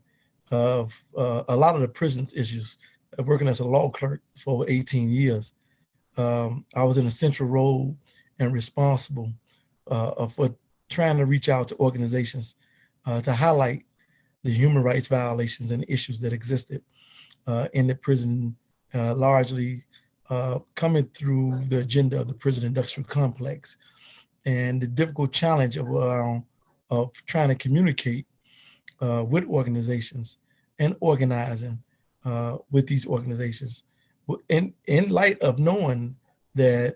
of a lot of the prisons issues, working as a law clerk for 18 years. I was in a central role and responsible for trying to reach out to organizations to highlight the human rights violations and issues that existed in the prison, largely coming through the agenda of the prison industrial complex and the difficult challenge of trying to communicate with organizations and organizing with these organizations in light of knowing that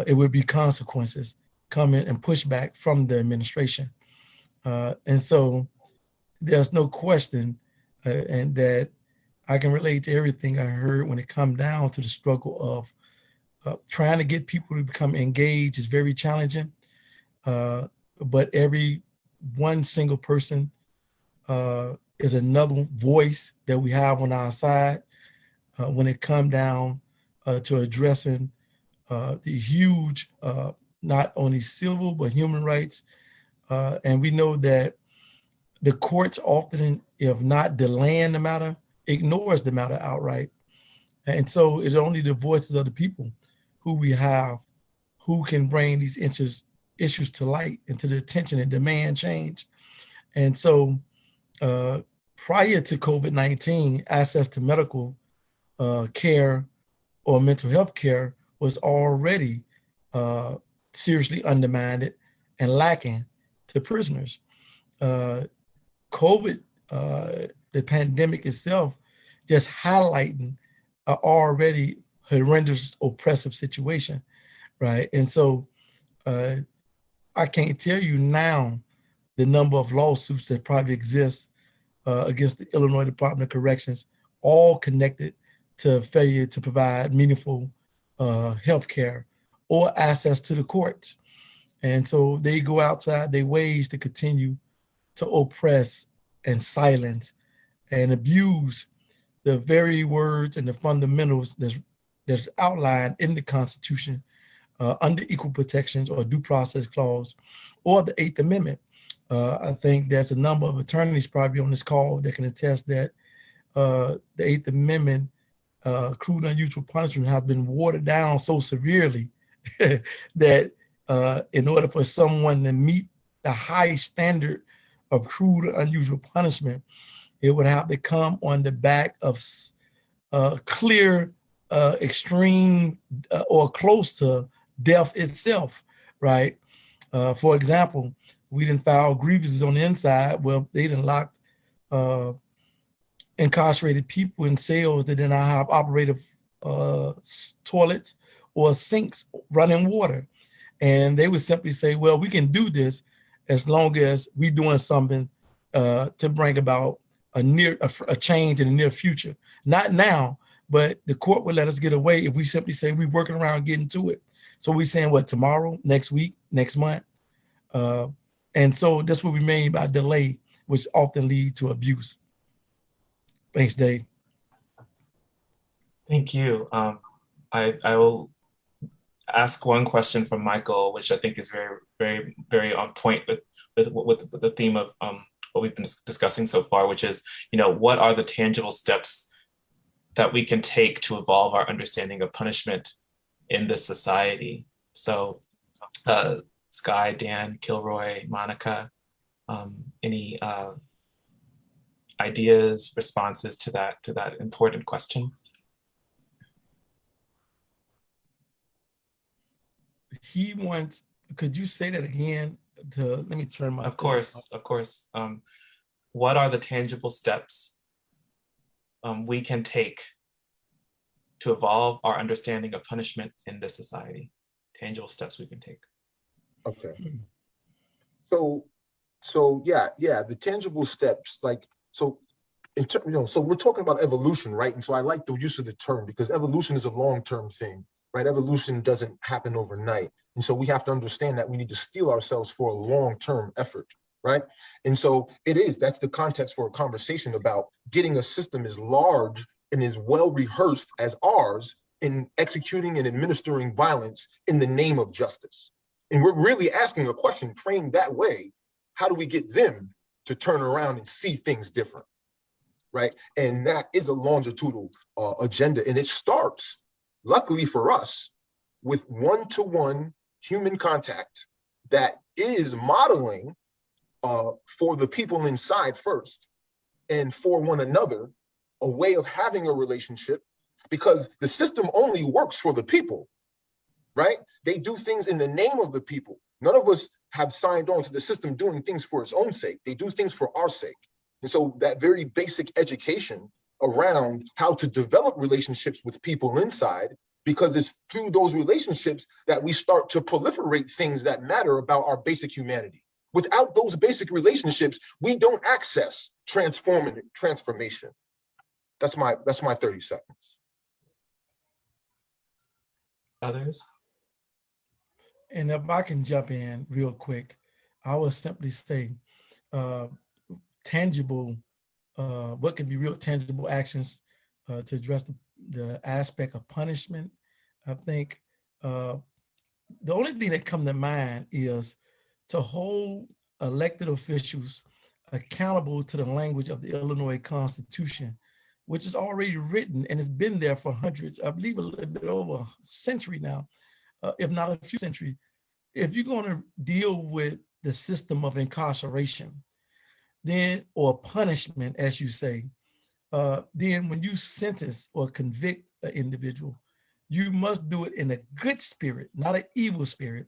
it would be consequences coming and pushback from the administration. And so there's no question and that I can relate to everything I heard when it comes down to the struggle of trying to get people to become engaged is very challenging. But every one single person is another voice that we have on our side when it comes down to addressing the huge, not only civil, but human rights. And we know that the courts often, if not delaying the matter, ignores the matter outright. And so it's only the voices of the people who we have who can bring these issues to light and to the attention and demand change. And so prior to COVID-19, access to medical care or mental health care was already seriously undermined and lacking to prisoners. COVID, the pandemic itself, just highlighting an already horrendous oppressive situation, right? And so I can't tell you now the number of lawsuits that probably exist against the Illinois Department of Corrections, all connected to failure to provide meaningful health care or access to the courts. And so they go outside their ways to continue to oppress and silence and abuse the very words and the fundamentals that's outlined in the Constitution under equal protections or due process clause or the Eighth Amendment. I think there's a number of attorneys probably on this call that can attest that the Eighth Amendment, cruel and unusual punishment, has been watered down so severely that in order for someone to meet the high standard of cruel and unusual punishment, it would have to come on the back of clear, extreme, or close to death itself, right? For example, we didn't file grievances on the inside. Well, they didn't lock incarcerated people in cells that did not have operative toilets or sinks running water. And they would simply say, well, we can do this as long as we're doing something to bring about a change in the near future. Not now, but the court would let us get away if we simply say we're working around getting to it. So we're saying what, tomorrow, next week, next month? And so that's what we mean by delay, which often lead to abuse. Thanks, Dave. Thank you. I will ask one question from Michael, which I think is very, very, very on point with the theme of what we've been discussing so far, which is, what are the tangible steps that we can take to evolve our understanding of punishment in this society? So Sky, Dan, Kilroy, Monica, any ideas, responses to that important question? He wants, could you say that again? Let me turn my. Of course. What are the tangible steps we can take to evolve our understanding of punishment in this society? Tangible steps we can take. Okay. So yeah, the tangible steps, so we're talking about evolution, right? And so I like the use of the term because evolution is a long-term thing, right? Evolution doesn't happen overnight. And so we have to understand that we need to steel ourselves for a long-term effort, right? And so that's the context for a conversation about getting a system as large and as well rehearsed as ours in executing and administering violence in the name of justice. And we're really asking a question framed that way. How do we get them to turn around and see things different, right? And that is a longitudinal agenda. And it starts, luckily for us, with one-to-one human contact that is modeling for the people inside first and for one another, a way of having a relationship, because the system only works for the people, right? They do things in the name of the people. None of us have signed on to the system doing things for its own sake. They do things for our sake. And so that very basic education around how to develop relationships with people inside, because it's through those relationships that we start to proliferate things that matter about our basic humanity. Without those basic relationships, we don't access transformation. That's my 30 seconds. Others? And if I can jump in real quick, I would simply say tangible, what can be real tangible actions to address the aspect of punishment. I think the only thing that comes to mind is to hold elected officials accountable to the language of the Illinois Constitution, which is already written and has been there for hundreds, I believe a little bit over a century now, if not a few centuries. If you're going to deal with the system of incarceration, then, or punishment, as you say, then when you sentence or convict an individual, you must do it in a good spirit, not an evil spirit.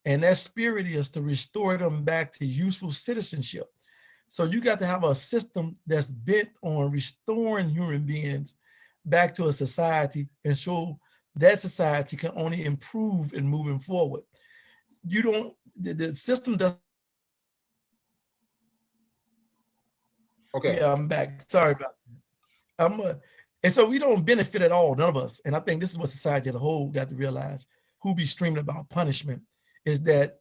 And that spirit is to restore them back to useful citizenship. So you got to have a system that's bent on restoring human beings back to a society, and so that society can only improve in moving forward. You don't, the system does. Okay. Yeah, I'm back. Sorry about that. And so we don't benefit at all, none of us. And I think this is what society as a whole got to realize, who be streaming about punishment, is that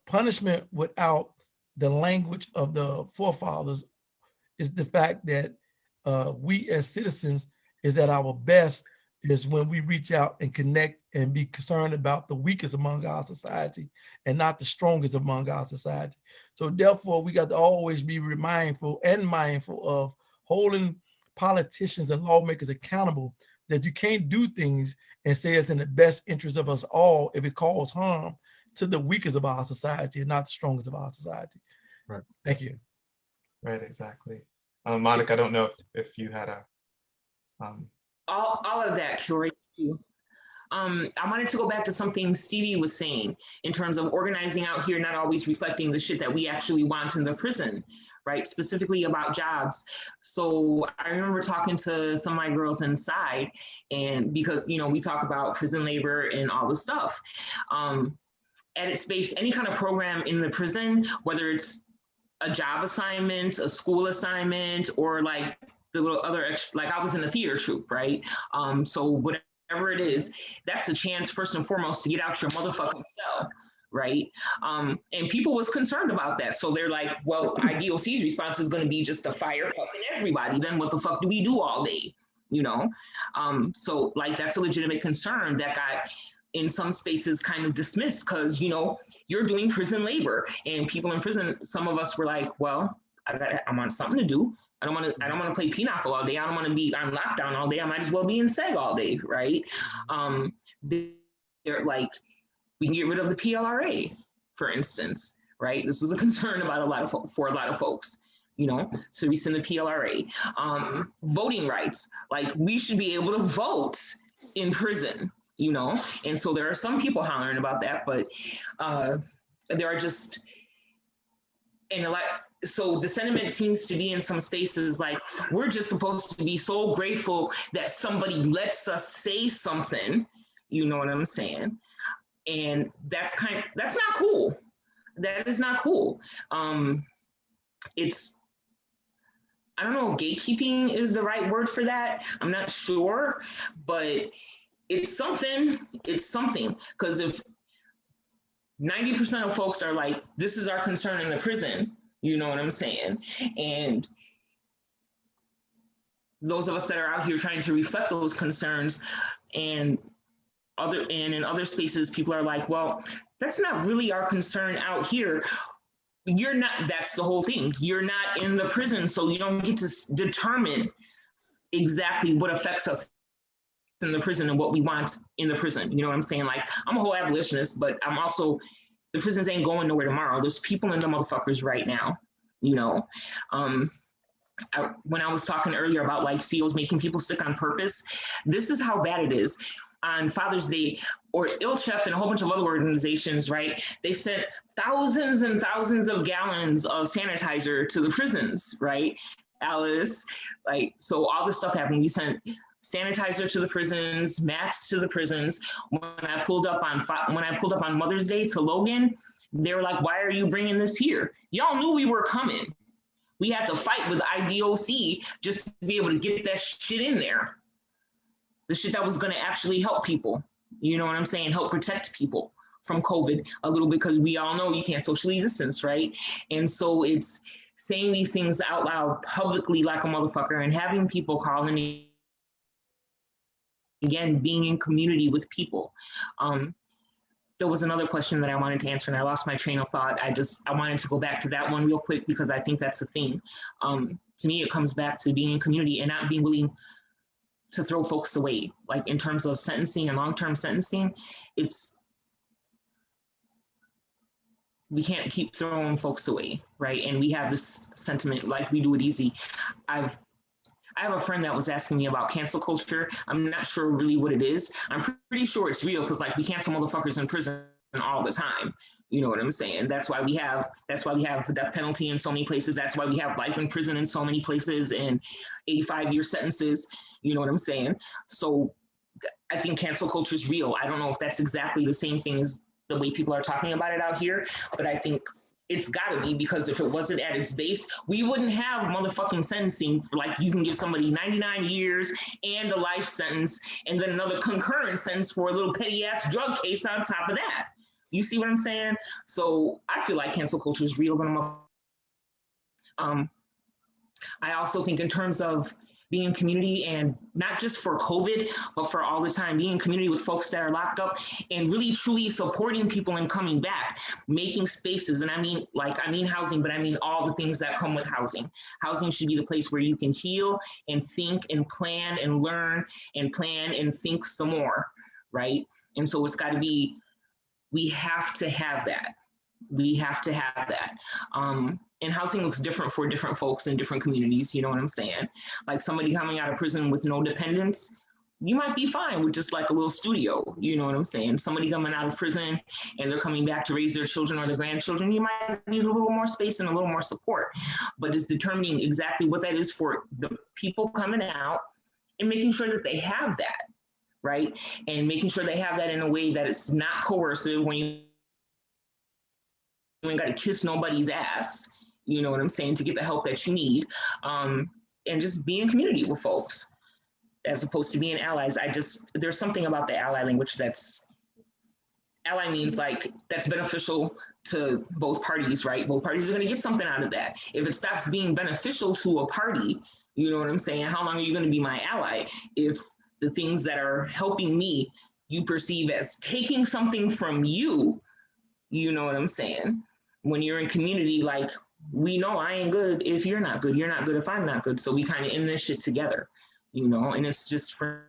punishment without the language of the forefathers is the fact that we as citizens is at our best is when we reach out and connect and be concerned about the weakest among our society and not the strongest among our society. So therefore, we got to always be mindful of holding politicians and lawmakers accountable, that you can't do things and say it's in the best interest of us all if it causes harm to the weakest of our society and not the strongest of our society. Right. Thank you. Right, exactly. Monica, I don't know if you had a... All of that, Jory. I wanted to go back to something Stevie was saying in terms of organizing out here, not always reflecting the shit that we actually want in the prison, right? Specifically about jobs. So I remember talking to some of my girls inside, and because, you know, we talk about prison labor and all the stuff. At its base, any kind of program in the prison, whether it's a job assignment, a school assignment, or like the little other, like I was in the theater troupe, right? So whatever it is, that's a chance first and foremost to get out your motherfucking cell, right? And people was concerned about that. So they're like, well, IDOC's response is gonna be just to fire fucking everybody. Then what the fuck do we do all day, you know? So like that's a legitimate concern that got in some spaces kind of dismissed because, you know, you're doing prison labor and people in prison, some of us were like, well, I'm on something to do. I don't want to play pinochle all day. I don't want to be on lockdown all day. I might as well be in SEG all day, right? They're like, we can get rid of the PLRA, for instance, right? This is a concern about for a lot of folks, you know, so we send the PLRA. Voting rights, like we should be able to vote in prison, you know? And so there are some people hollering about that, but there are just, and a lot, so the sentiment seems to be in some spaces like, we're just supposed to be so grateful that somebody lets us say something, you know what I'm saying? And that's not cool. That is not cool. It's, I don't know if gatekeeping is the right word for that. I'm not sure, but it's something, because if 90% of folks are like, this is our concern in the prison, You know what I'm saying? And those of us that are out here trying to reflect those concerns, and in other spaces, people are like, well, that's not really our concern out here. You're not, that's the whole thing. You're not in the prison, so you don't get to determine exactly what affects us in the prison and what we want in the prison. You know what I'm saying? Like, I'm a whole abolitionist, but I'm also, the prisons ain't going nowhere tomorrow. There's people in the motherfuckers right now, you know? When I was talking earlier about like CEOs making people sick on purpose, this is how bad it is. On Father's Day, or ILCHEP and a whole bunch of other organizations, right? They sent thousands and thousands of gallons of sanitizer to the prisons, right? Alice, like, so all this stuff happened. We sent sanitizer to the prisons, masks to the prisons. When I pulled up on Mother's Day to Logan, they were like, "Why are you bringing this here? Y'all knew we were coming. We had to fight with IDOC just to be able to get that shit in there. The shit that was going to actually help people, you know what I'm saying? Help protect people from COVID a little bit, because we all know you can't socially distance, right? And so it's saying these things out loud publicly like a motherfucker, and having people calling again, being in community with people. There was another question that I wanted to answer and I lost my train of thought. I wanted to go back to that one real quick because I think that's the thing. To me, it comes back to being in community and not being willing to throw folks away. Like in terms of sentencing and long-term sentencing, we can't keep throwing folks away, right? And we have this sentiment like we do it easy. I have a friend that was asking me about cancel culture. I'm not sure really what it is. I'm pretty sure it's real because like we cancel motherfuckers in prison all the time. You know what I'm saying? That's why we have the death penalty in so many places. That's why we have life in prison in so many places and 85-year sentences. You know what I'm saying? So I think cancel culture is real. I don't know if that's exactly the same thing as the way people are talking about it out here, but I think it's gotta be, because if it wasn't at its base, we wouldn't have motherfucking sentencing for like, you can give somebody 99 years and a life sentence and then another concurrent sentence for a little petty ass drug case on top of that. You see what I'm saying? So I feel like cancel culture is real. I also think in terms of being in community, and not just for COVID, but for all the time, being in community with folks that are locked up and really truly supporting people and coming back, making spaces. And I mean housing, but I mean all the things that come with housing. Housing should be the place where you can heal and think and plan and learn and plan and think some more, right? And so it's gotta be, we have to have that. We have to have that. And housing looks different for different folks in different communities, you know what I'm saying? Like somebody coming out of prison with no dependents, you might be fine with just like a little studio, you know what I'm saying? Somebody coming out of prison and they're coming back to raise their children or their grandchildren, you might need a little more space and a little more support. But it's determining exactly what that is for the people coming out and making sure that they have that, right? And making sure they have that in a way that it's not coercive when you ain't got to kiss nobody's ass, you know what I'm saying, to get the help that you need, and just be in community with folks as opposed to being allies. There's something about the ally language ally means like that's beneficial to both parties, right? Both parties are going to get something out of that. If it stops being beneficial to a party, you know what I'm saying, how long are you going to be my ally if the things that are helping me you perceive as taking something from you? You know what I'm saying? When you're in community, like, we know I ain't good if you're not good. You're not good if I'm not good. So we kind of in this shit together, you know? And it's just for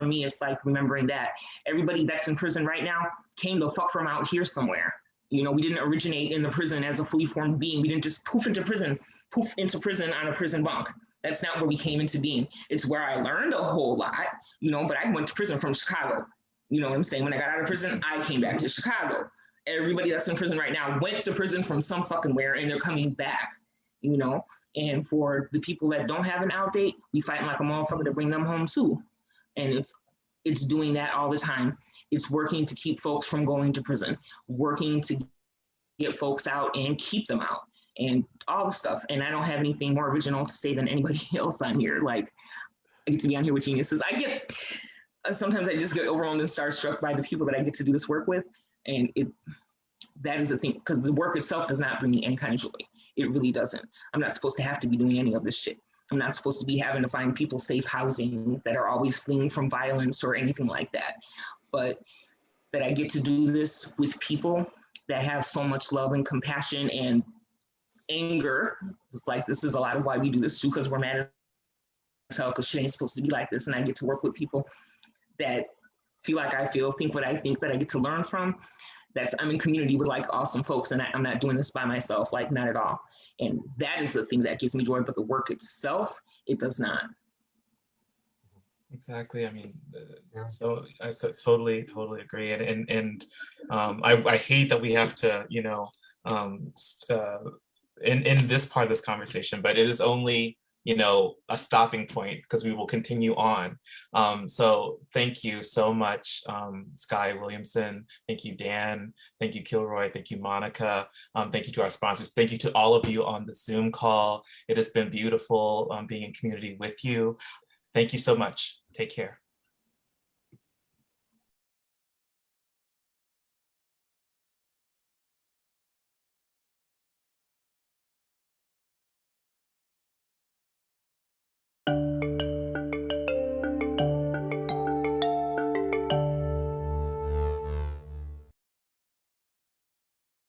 me, it's like remembering that everybody that's in prison right now came the fuck from out here somewhere. You know, we didn't originate in the prison as a fully formed being. We didn't just poof into prison on a prison bunk. That's not where we came into being. It's where I learned a whole lot, you know, but I went to prison from Chicago. You know what I'm saying? When I got out of prison, I came back to Chicago. Everybody that's in prison right now went to prison from some fucking where, and they're coming back, you know? And for the people that don't have an out date, we fighting like a motherfucker to bring them home too. And it's doing that all the time. It's working to keep folks from going to prison, working to get folks out and keep them out and all the stuff. And I don't have anything more original to say than anybody else on here. Like, I get to be on here with geniuses. Sometimes I just get overwhelmed and starstruck by the people that I get to do this work with. And that is the thing, because the work itself does not bring me any kind of joy. It really doesn't. I'm not supposed to have to be doing any of this shit. I'm not supposed to be having to find people safe housing that are always fleeing from violence or anything like that. But that I get to do this with people that have so much love and compassion and anger. It's like, this is a lot of why we do this too, because we're mad as hell because shit ain't supposed to be like this. And I get to work with people that feel like I feel, think what I think, that I get to learn from. I'm in community with like awesome folks, and I'm not doing this by myself, like not at all. And that is the thing that gives me joy, but the work itself, it does not. Exactly. I mean, so I totally agree. And I hate that we have to, you know, in this part of this conversation, but it is only, you know, a stopping point, because we will continue on. So thank you so much, Sky Williamson. Thank you, Dan. Thank you, Kilroy. Thank you, Monica. Thank you to our sponsors. Thank you to all of you on the Zoom call. It has been beautiful being in community with you. Thank you so much. Take care.